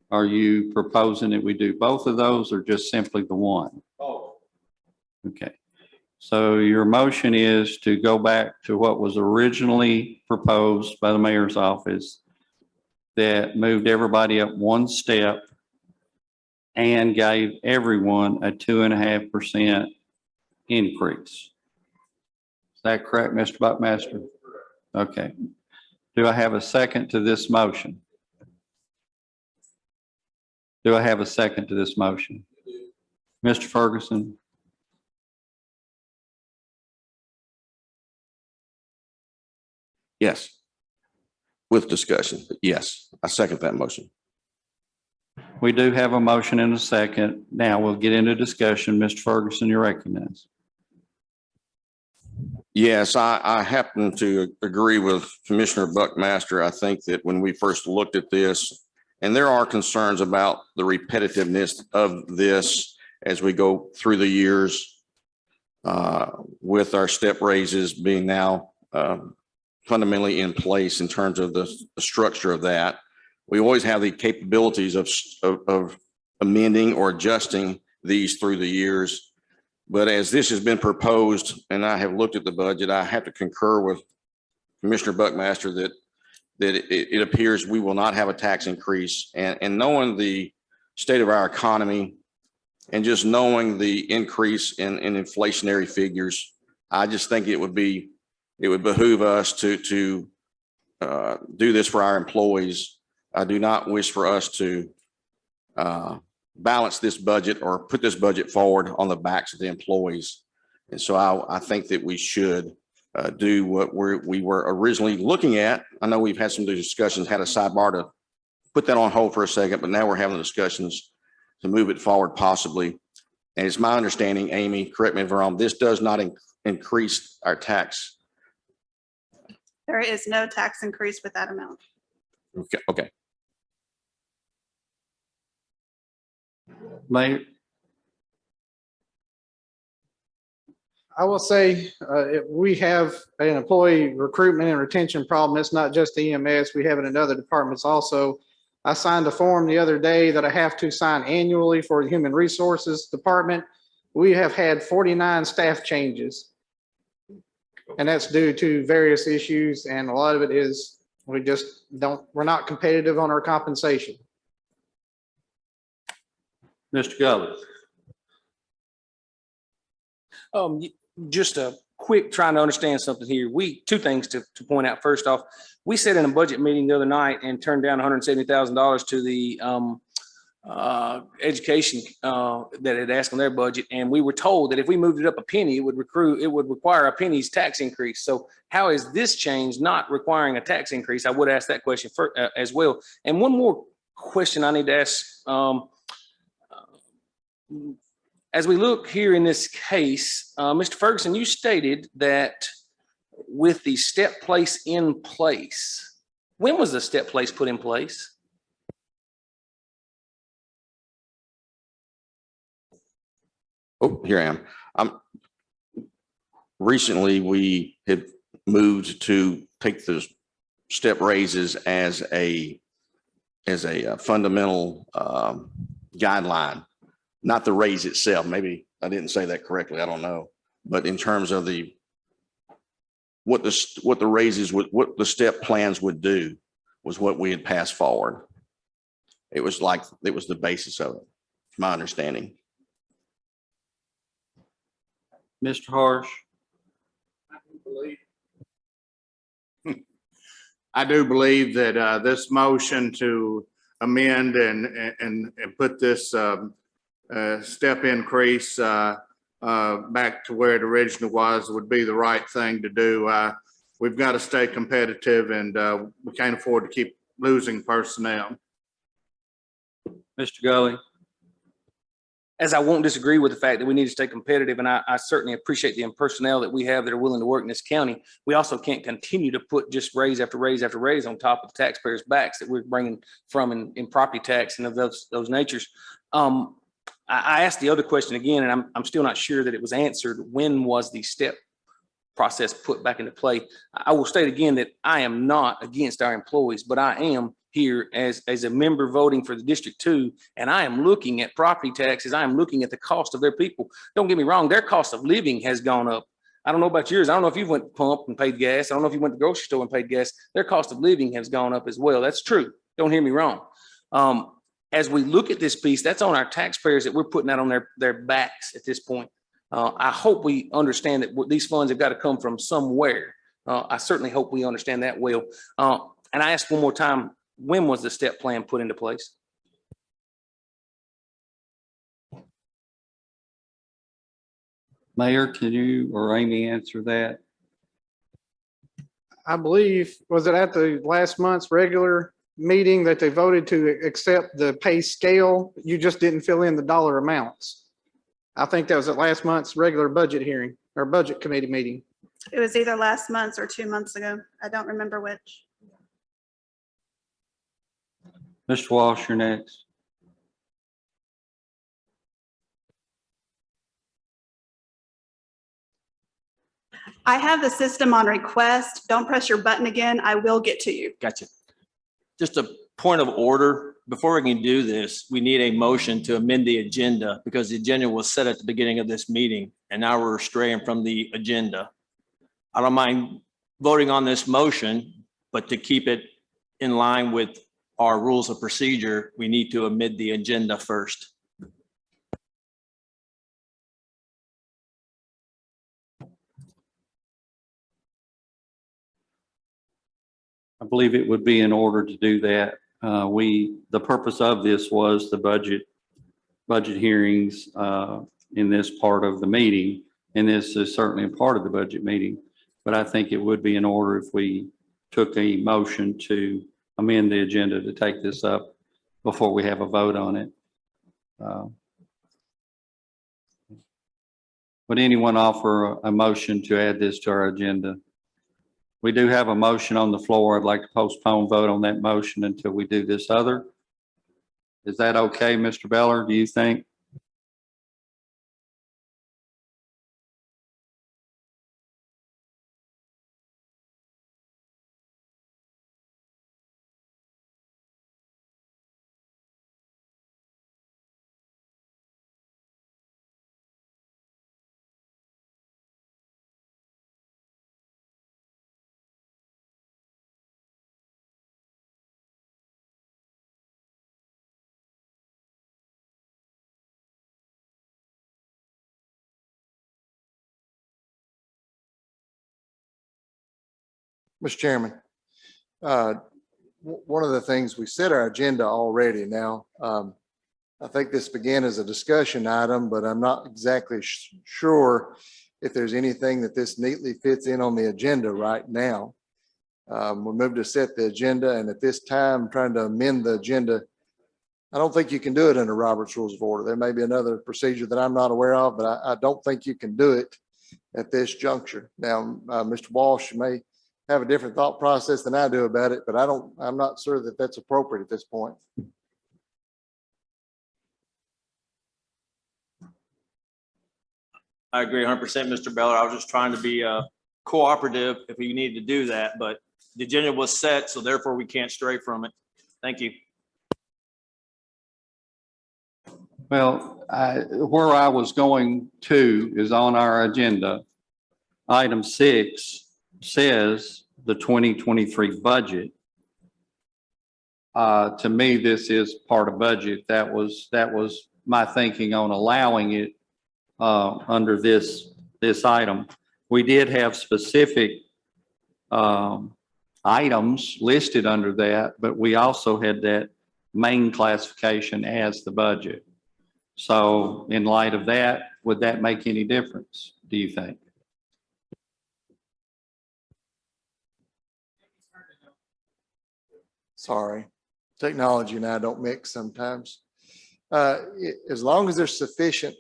Are you proposing that we do both of those or just simply the one? Oh. Okay. So your motion is to go back to what was originally proposed by the mayor's office that moved everybody up one step and gave everyone a 2.5% increase. Is that correct, Mr. Buckmaster? Okay. Do I have a second to this motion? Do I have a second to this motion? Mr. Ferguson? Yes. With discussion, but yes, I second that motion. We do have a motion and a second. Now we'll get into discussion. Mr. Ferguson, you're recognized. Yes, I happen to agree with Commissioner Buckmaster. I think that when we first looked at this, and there are concerns about the repetitiveness of this as we go through the years with our step raises being now fundamentally in place in terms of the structure of that. We always have the capabilities of amending or adjusting these through the years. But as this has been proposed, and I have looked at the budget, I have to concur with Commissioner Buckmaster that it appears we will not have a tax increase. And knowing the state of our economy and just knowing the increase in inflationary figures, I just think it would behoove us to do this for our employees. I do not wish for us to balance this budget or put this budget forward on the backs of the employees. And so I think that we should do what we were originally looking at. I know we've had some discussions, had a sidebar to put that on hold for a second, but now we're having discussions to move it forward possibly. And it's my understanding, Amy, correct me if I'm wrong, this does not increase our tax. There is no tax increase with that amount. Okay. Mayor, I will say, we have an employee recruitment and retention problem. It's not just EMS. We have it in other departments also. I signed a form the other day that I have to sign annually for the Human Resources Department. We have had 49 staff changes. And that's due to various issues, and a lot of it is we're not competitive on our compensation. Mr. Gully. Just a quick trying to understand something here. Two things to point out. First off, we sat in a budget meeting the other night and turned down $170,000 to the education that had asked on their budget, and we were told that if we moved it up a penny, it would require a penny's tax increase. So how is this change not requiring a tax increase? I would ask that question as well. And one more question I need to ask. As we look here in this case, Mr. Ferguson, you stated that with the step place in place, when was the step place put in place? Oh, here I am. Recently, we had moved to take the step raises as a fundamental guideline, not the raise itself. Maybe I didn't say that correctly. I don't know. But in terms of what the raises would, what the step plans would do was what we had passed forward. It was the basis of it, my understanding. Mr. Harsh, I do believe that this motion to amend and put this step increase back to where it originally was would be the right thing to do. We've got to stay competitive, and we can't afford to keep losing personnel. Mr. Gully. As I won't disagree with the fact that we need to stay competitive, and I certainly appreciate the personnel that we have that are willing to work in this county, we also can't continue to put just raise after raise after raise on top of the taxpayers' backs that we're bringing from in property tax and of those natures. I asked the other question again, and I'm still not sure that it was answered. When was the step process put back into play? I will state again that I am not against our employees, but I am here as a member voting for the District 2, and I am looking at property taxes. I am looking at the cost of their people. Don't get me wrong, their cost of living has gone up. I don't know about yours. I don't know if you went to pump and paid gas. I don't know if you went to the grocery store and paid gas. Their cost of living has gone up as well. That's true. Don't hear me wrong. As we look at this piece, that's on our taxpayers that we're putting that on their backs at this point. I hope we understand that these funds have got to come from somewhere. I certainly hope we understand that well. And I ask one more time, when was the step plan put into place? Mayor, can you or Amy answer that? I believe, was it at the last month's regular meeting that they voted to accept the pay scale? You just didn't fill in the dollar amounts. I think that was at last month's regular budget hearing or budget committee meeting. It was either last month or 2 months ago. I don't remember which. Mr. Walsh, you're next. I have the system on request. Don't press your button again. I will get to you. Gotcha. Just a point of order. Before we can do this, we need a motion to amend the agenda because the agenda was set at the beginning of this meeting and now we're straying from the agenda. I don't mind voting on this motion, but to keep it in line with our rules of procedure, we need to amend the agenda first. I believe it would be in order to do that. The purpose of this was the budget hearings in this part of the meeting. And this is certainly a part of the budget meeting, but I think it would be in order if we took a motion to amend the agenda to take this up before we have a vote on it. Would anyone offer a motion to add this to our agenda? We do have a motion on the floor. I'd like to postpone vote on that motion until we do this other. Is that okay, Mr. Beller, do you think? Mr. Chairman, one of the things we set our agenda already now. I think this began as a discussion item, but I'm not exactly sure if there's anything that this neatly fits in on the agenda right now. We moved to set the agenda, and at this time, trying to amend the agenda, I don't think you can do it under Robert's Rules of Order. There may be another procedure that I'm not aware of, but I don't think you can do it at this juncture. Now, Mr. Walsh may have a different thought process than I do about it, but I'm not sure that that's appropriate at this point. I agree 100%, Mr. Beller. I was just trying to be cooperative if we need to do that, but The agenda was set, so therefore we can't stray from it. Thank you. Well, where I was going to is on our agenda. Item 6 says the 2023 budget. To me, this is part of budget. That was my thinking on allowing it under this item. We did have specific items listed under that, but we also had that main classification as the budget. So in light of that, would that make any difference, do you think? Sorry, technology and I don't mix sometimes. As long as there's sufficient,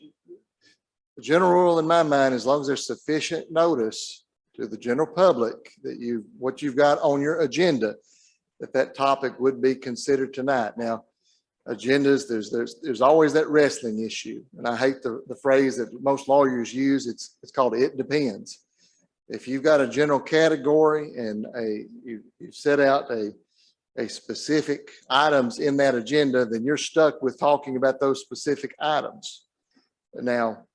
the general rule in my mind, as long as there's sufficient notice to the general public that what you've got on your agenda, that topic would be considered tonight. Now, agendas, there's always that wrestling issue. And I hate the phrase that most lawyers use. It's called "it depends." If you've got a general category and you set out a specific items in that agenda, then you're stuck with talking about those specific items. Now,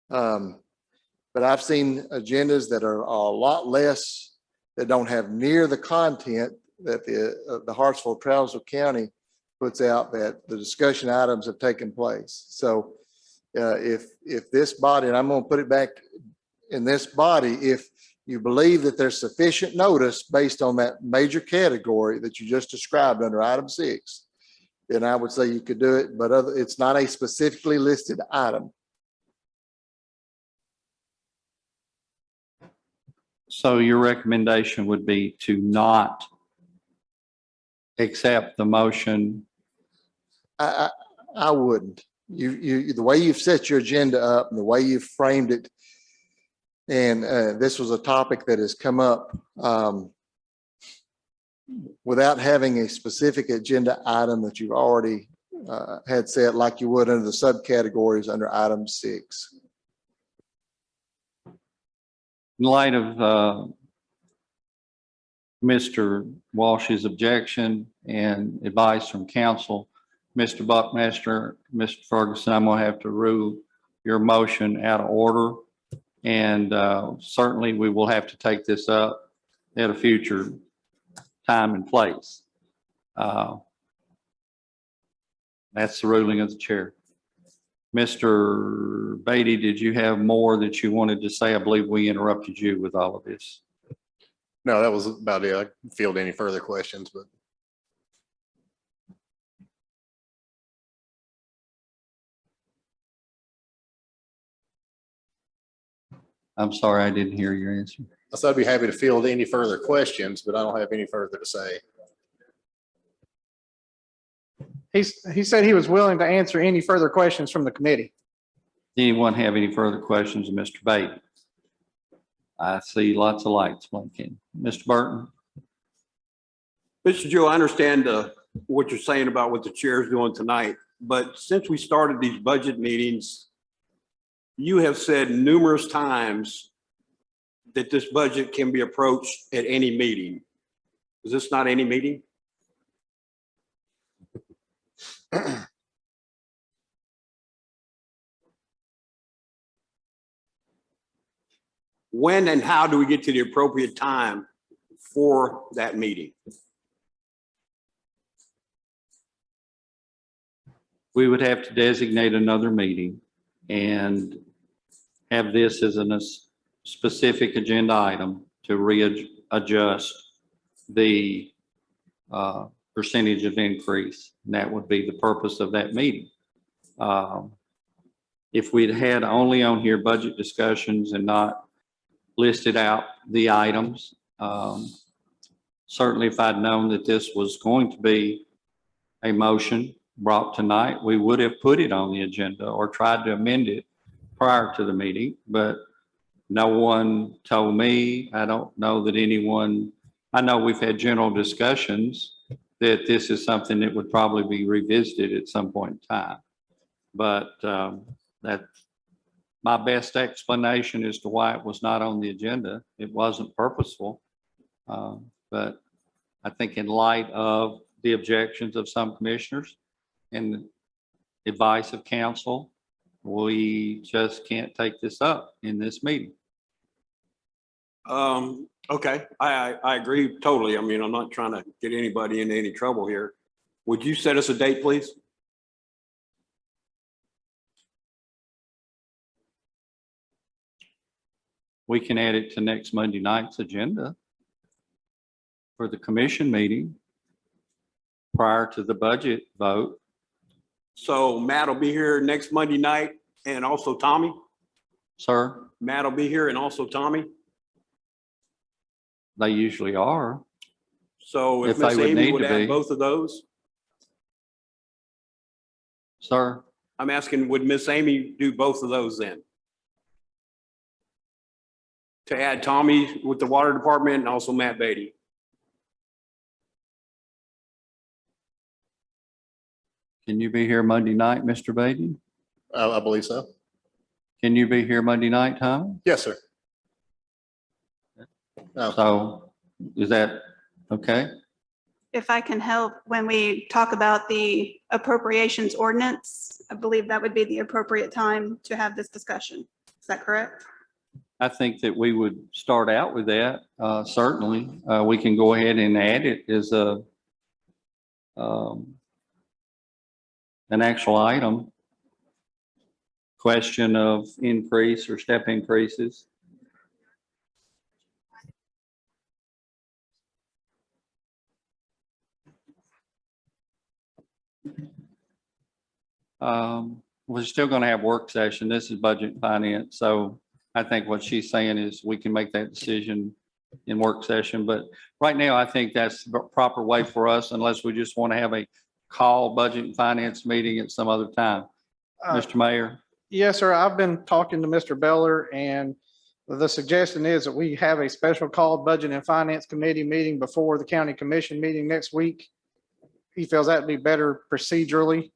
but I've seen agendas that are a lot less, that don't have near the content that the Hartsville Trousdale County puts out, that the discussion items have taken place. So if this body, and I'm going to put it back in this body, if you believe that there's sufficient notice based on that major category that you just described under item 6, then I would say you could do it, but it's not a specifically listed item. So your recommendation would be to not accept the motion? I wouldn't. The way you've set your agenda up and the way you've framed it, and this was a topic that has come up without having a specific agenda item that you've already had set, like you would under the subcategories under item 6. In light of Mr. Walsh's objection and advice from counsel, Mr. Buckmaster, Mr. Ferguson, I'm going to have to rule your motion out of order. And certainly we will have to take this up at a future time and place. That's the ruling of the chair. Mr. Beatty, did you have more that you wanted to say? I believe we interrupted you with all of this. No, that was about it. I can field any further questions, but. I'm sorry, I didn't hear your answer. So I'd be happy to field any further questions, but I don't have any further to say. He said he was willing to answer any further questions from the committee. Anyone have any further questions of Mr. Beatty? I see lots of lights blinking. Mr. Burton? Mr. Joe, I understand what you're saying about what the chair is doing tonight, but since we started these budget meetings, you have said numerous times that this budget can be approached at any meeting. Is this not any meeting? When and how do we get to the appropriate time for that meeting? We would have to designate another meeting and have this as a specific agenda item to readjust the percentage of increase. And that would be the purpose of that meeting. If we'd had only on here budget discussions and not listed out the items, certainly if I'd known that this was going to be a motion brought tonight, we would have put it on the agenda or tried to amend it prior to the meeting, but no one told me. I don't know that anyone, I know we've had general discussions that this is something that would probably be revisited at some point in time. But that's my best explanation as to why it was not on the agenda. It wasn't purposeful, but but I think in light of the objections of some commissioners and the advice of council, we just can't take this up in this meeting. Okay, I agree totally. I mean, I'm not trying to get anybody into any trouble here. Would you set us a date, please? We can add it to next Monday night's agenda for the commission meeting prior to the budget vote. So Matt will be here next Monday night and also Tommy. Sir, Matt will be here and also Tommy. they usually are. So if If they Miss would Amy need would to add be. both of those, Sir, I'm asking, would Miss Amy do both of those then? To add Tommy with the water department and also Matt Beatty. can you be here Monday night, Mr. Beatty? I believe so. Can you be here Monday night, Tom? Yes, sir. No, So is that okay? If I can help, when we talk about the appropriations ordinance, I believe that would be the appropriate time to have this discussion. Is that correct? I think that we would start out with that, certainly. We can go ahead and add it as an actual item. Question of increase or step increases. We're still going to have work session. This is budget and finance. So I think what she's saying is we can make that decision in work session. But right now, I think that's the proper way for us, unless we just want to have a call budget and finance meeting at some other time. Mr. Mayor? Yes, sir. I've been talking to Mr. Beller, and the suggestion is that we have a special called Budget and Finance Committee meeting before the county commission meeting next week. He feels that'd be better procedurally.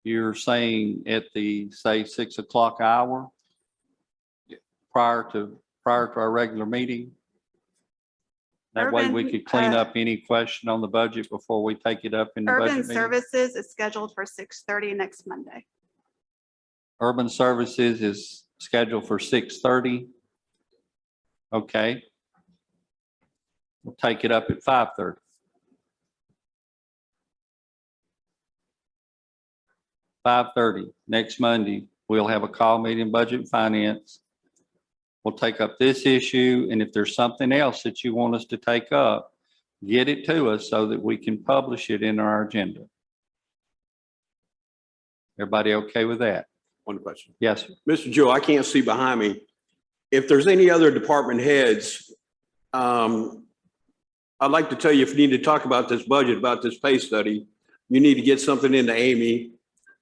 You're saying at the, say, 6 o'clock hour prior to our regular meeting? That way we Urban, could clean up any question on the budget before we take it up in the Urban budget meeting. Services is scheduled for 6:30 next Monday. Urban Services is scheduled for 6:30. Okay. We'll take it up at 5:30. Next Monday, we'll have a call meeting, budget and finance. We'll take up this issue, and if there's something else that you want us to take up, get it to us so that we can publish it in our agenda. Everybody okay with that? One question. Yes, sir. Mr. Joe, I can't see behind me. If there's any other department heads, I'd like to tell you, if you need to talk about this budget, about this pay study, you need to get something into Amy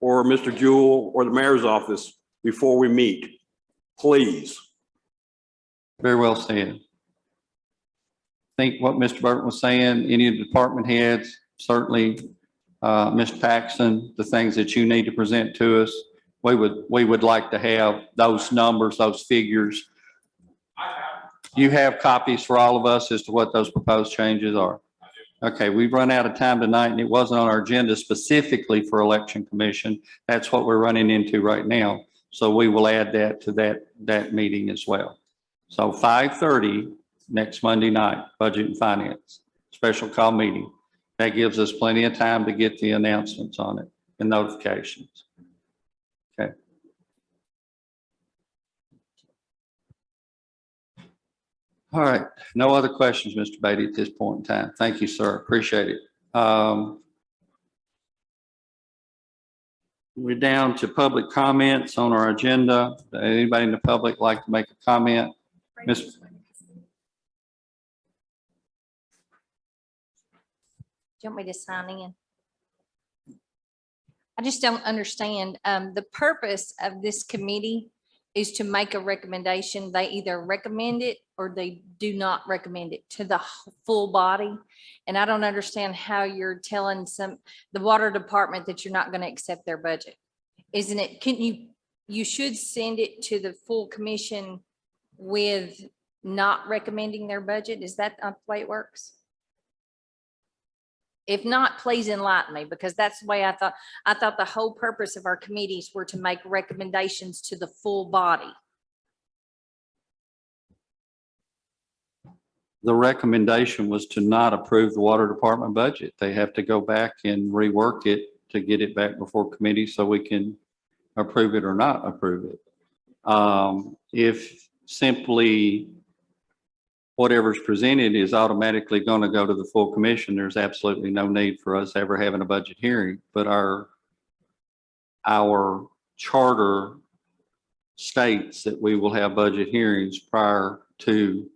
or Mr. Jewell or the mayor's office before we meet, please. Very well said. I think what Mr. Burton was saying, any of the department heads, certainly Mr. Paxton, the things that you need to present to us, we would like to have those numbers, those figures. You have copies for all of us as to what those proposed changes are. Okay, we've run out of time tonight, and it wasn't on our agenda specifically for election commission. That's what we're running into right now. So we will add that to that meeting as well. So 5:30 next Monday night, budget and finance, special call meeting. That gives us plenty of time to get the announcements on it and notifications. Okay. All right, no other questions, Mr. Beatty, at this point in time. Thank you, sir. Appreciate it. We're down to public comments on our agenda. Anybody in the public like to make a comment? Ms. Do you want me to sign in? I just don't understand. The purpose of this committee is to make a recommendation. They either recommend it or they do not recommend it to the full body. And I don't understand how you're telling the water department that you're not going to accept their budget. Isn't it, you should send it to the full commission with not recommending their budget? Is that not the way it works? If not, please enlighten me, because that's the way I thought the whole purpose of our committees were to make recommendations to the full body. The recommendation was to not approve the water department budget. They have to go back and rework it to get it back before committee so we can approve it or not approve it. If simply whatever's presented is automatically going to go to the full commission, there's absolutely no need for us ever having a budget hearing. But our charter states that we will have budget hearings prior to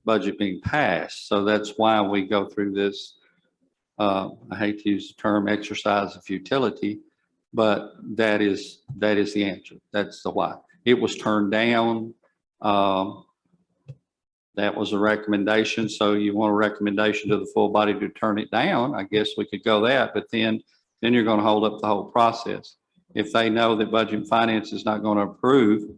budget being passed. So that's why we go through this, I hate to use the term exercise of futility, but that is the answer. That's the why. It was turned down. That was a recommendation. So you want a recommendation to the full body to turn it down, I guess we could go that, but then you're going to hold up the whole process. If they know that Budget and Finance is not going to approve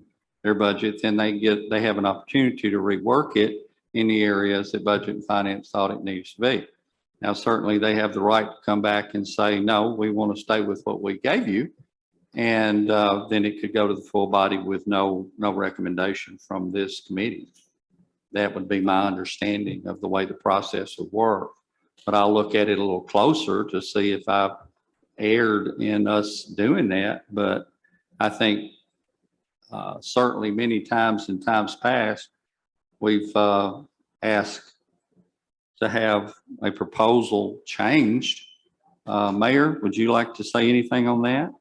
their budget, then they have an opportunity to rework it in the areas that Budget and Finance thought it needs to be. Now, certainly they have the right to come back and say, no, we want to stay with what we gave you. And then it could go to the full body with no recommendation from this committee. That would be my understanding of the way the process would work. But I'll look at it a little closer to see if I've erred in us doing that. But I think certainly many times in times past, we've asked to have a proposal changed. Mayor, would you like to say anything on that?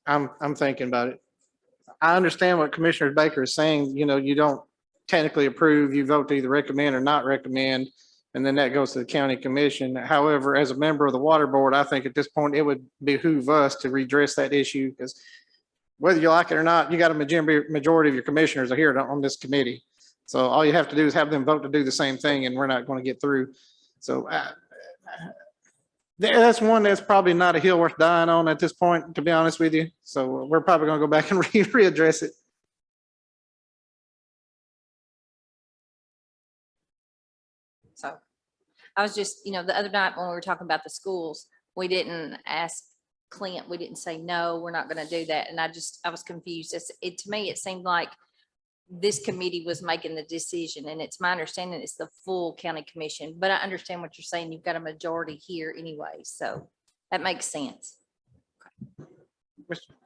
I'm thinking about it. I understand what Commissioner Baker is saying. You know, you don't technically approve, you vote to either recommend or not recommend, and then that goes to the county commission. However, as a member of the water board, I think at this point, it would behoove us to redress that issue, because whether you like it or not, you got a majority of your commissioners are here on this committee. So all you have to do is have them vote to do the same thing, and we're not going to get through. So that's one that's probably not a hill worth dying on at this point, to be honest with you. So we're probably going to go back and readdress it. So I was just, the other night when we were talking about the schools, we didn't ask Clint, we didn't say, no, we're not going to do that. And I was confused. To me, it seemed like this committee was making the decision, and it's my understanding it's the full county commission, but I understand what you're saying. You've got a majority here anyway, so that makes sense.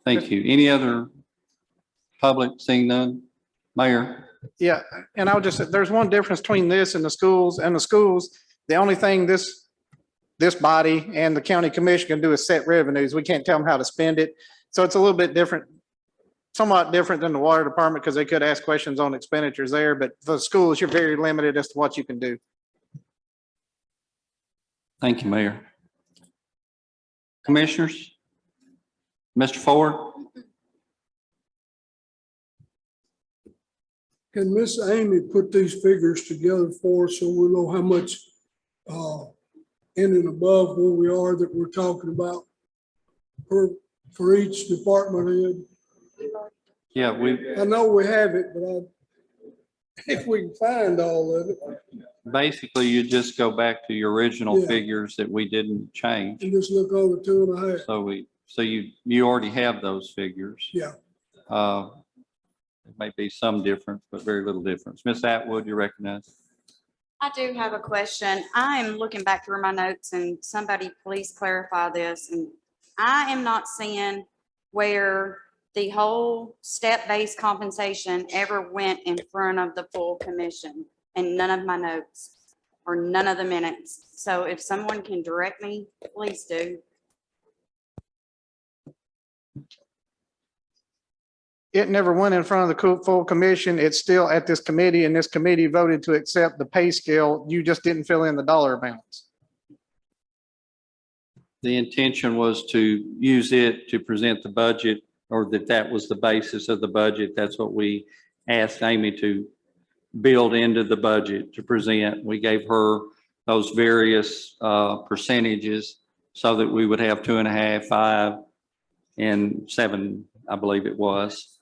Thank you. Any other public? Seeing none? Mayor? Yeah, and I'll just say, there's one difference between this and the schools. And the schools, the only thing this body and the county commission can do is set revenues. We can't tell them how to spend it. So it's a little bit different, somewhat different than the water department, because they could ask questions on expenditures there. But for the schools, you're very limited as to what you can do. Thank you, Mayor. Commissioners? Mr. Ford? Can Miss Amy put these figures together for us so we'll know how much in and above where we are that we're talking about for each department head? Yeah, I know we have it, but if we can find all of it. basically you just go back to your original Yeah. figures that we didn't change. And just look over 2.5. So you already have those figures. Yeah. There may be some difference, but very little difference. Ms. Atwood, you recognize? I do have a question. I'm looking back through my notes, and somebody please clarify this. And I am not seeing where the whole step-based compensation ever went in front of the full commission, and none of my notes or none of the minutes. So if someone can direct me, please do. It never went in front of the full commission. It's still at this committee, and this committee voted to accept the pay scale. You just didn't fill in the dollar amounts. The intention was to use it to present the budget, or that was the basis of the budget. That's what we asked Amy to build into the budget to present. We gave her those various percentages so that we would have 2.5, 5, and 7, I believe it was.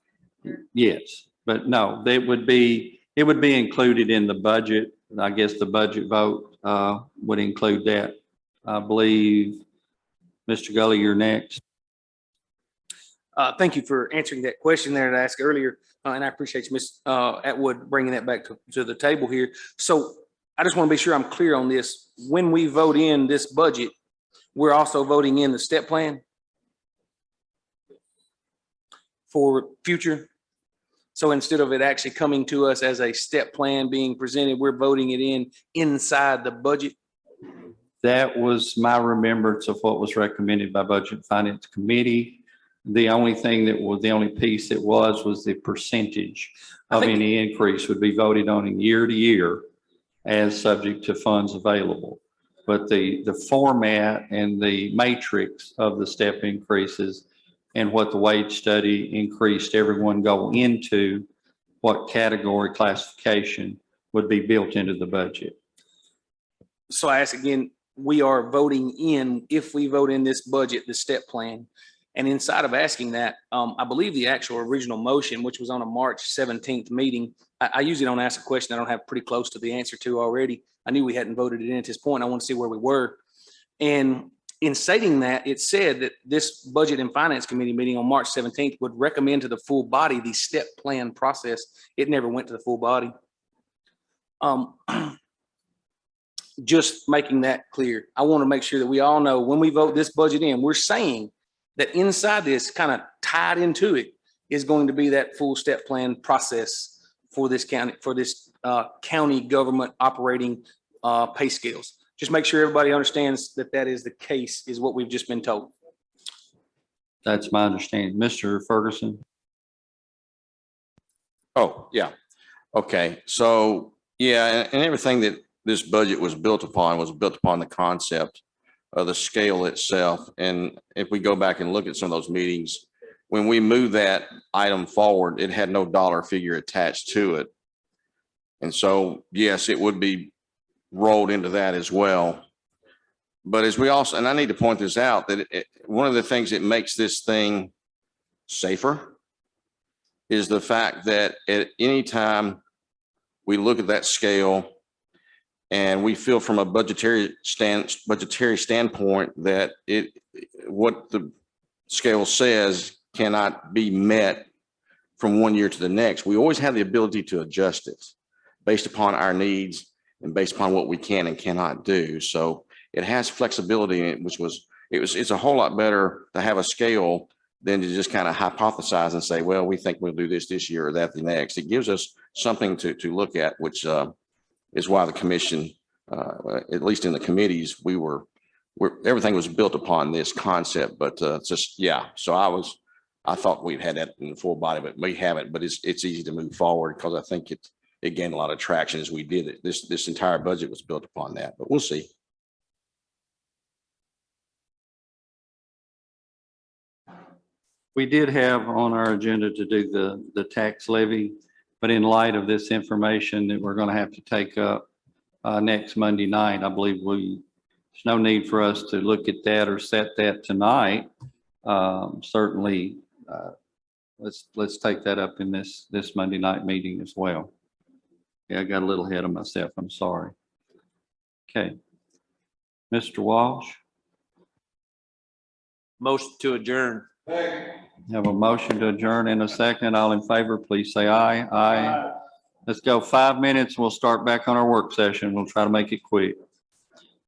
Yes, but no, it would be included in the budget. I guess the budget vote would include that. I believe, Mr. Gully, you're next. Thank you for answering that question there that I asked earlier. And I appreciate you, Ms. Atwood, bringing that back to the table here. So I just want to be sure I'm clear on this. When we vote in this budget, we're also voting in the step plan for future. So instead of it actually coming to us as a step plan being presented, we're voting it in inside the budget. That was my remembrance of what was recommended by Budget and Finance Committee. The only thing that was, the only piece that was the percentage of any increase would be voted on in year to year as subject to funds available. But the format and the matrix of the step increases and what the wage study increased everyone go into, what category classification would be built into the budget. So I ask again, we are voting in, if we vote in this budget, the step plan. And inside of asking that, I believe the actual original motion, which was on a March 17th meeting, I usually don't ask a question I don't have pretty close to the answer to already. I knew we hadn't voted it in at this point. I want to see where we were. And in stating that, it said that this Budget and Finance Committee meeting on March 17th would recommend to the full body the step plan process. It never went to the full body. Just making that clear. I want to make sure that we all know when we vote this budget in, we're saying that inside this, kind of tied into it, is going to be that full step plan process for this county, county government operating pay scales. Just make sure everybody understands that that is the case, is what we've just been told. That's my understanding. Mr. Ferguson. Oh, yeah. Okay. So, yeah, and everything that this budget was built upon the concept of the scale itself. And if we go back and look at some of those meetings, when we moved that item forward, it had no dollar figure attached to it. And so, yes, it would be rolled into that as well. But as we also, and I need to point this out, that one of the things that makes this thing safer is the fact that at any time we look at that scale and we feel from a budgetary standpoint that what the scale says cannot be met from one year to the next, we always have the ability to adjust it based upon our needs and based upon what we can and cannot do. So it has flexibility in it, it's a whole lot better to have a scale than to just kind of hypothesize and say, well, we think we'll do this year or that the next. It gives us something to look at, which is why the commission, at least in the committees, everything was built upon this concept. But just, yeah, so I thought we'd had that in the full body, but we haven't. But it's easy to move forward because I think it gained a lot of traction as we did it. This entire budget was built upon that, but we'll see. We did have on our agenda to do the tax levy, but in light of this information that we're going to have to take up next Monday night, I believe there's no need for us to look at that or set that tonight. Certainly, let's take that up in this Monday night meeting as well. Yeah, I got a little ahead of myself. I'm sorry. Okay. Mr. Walsh. Motion to adjourn. Have a motion to adjourn in a second. All in favor, please say aye. Aye. Let's go 5 minutes. We'll start back on our work session. We'll try to make it quick.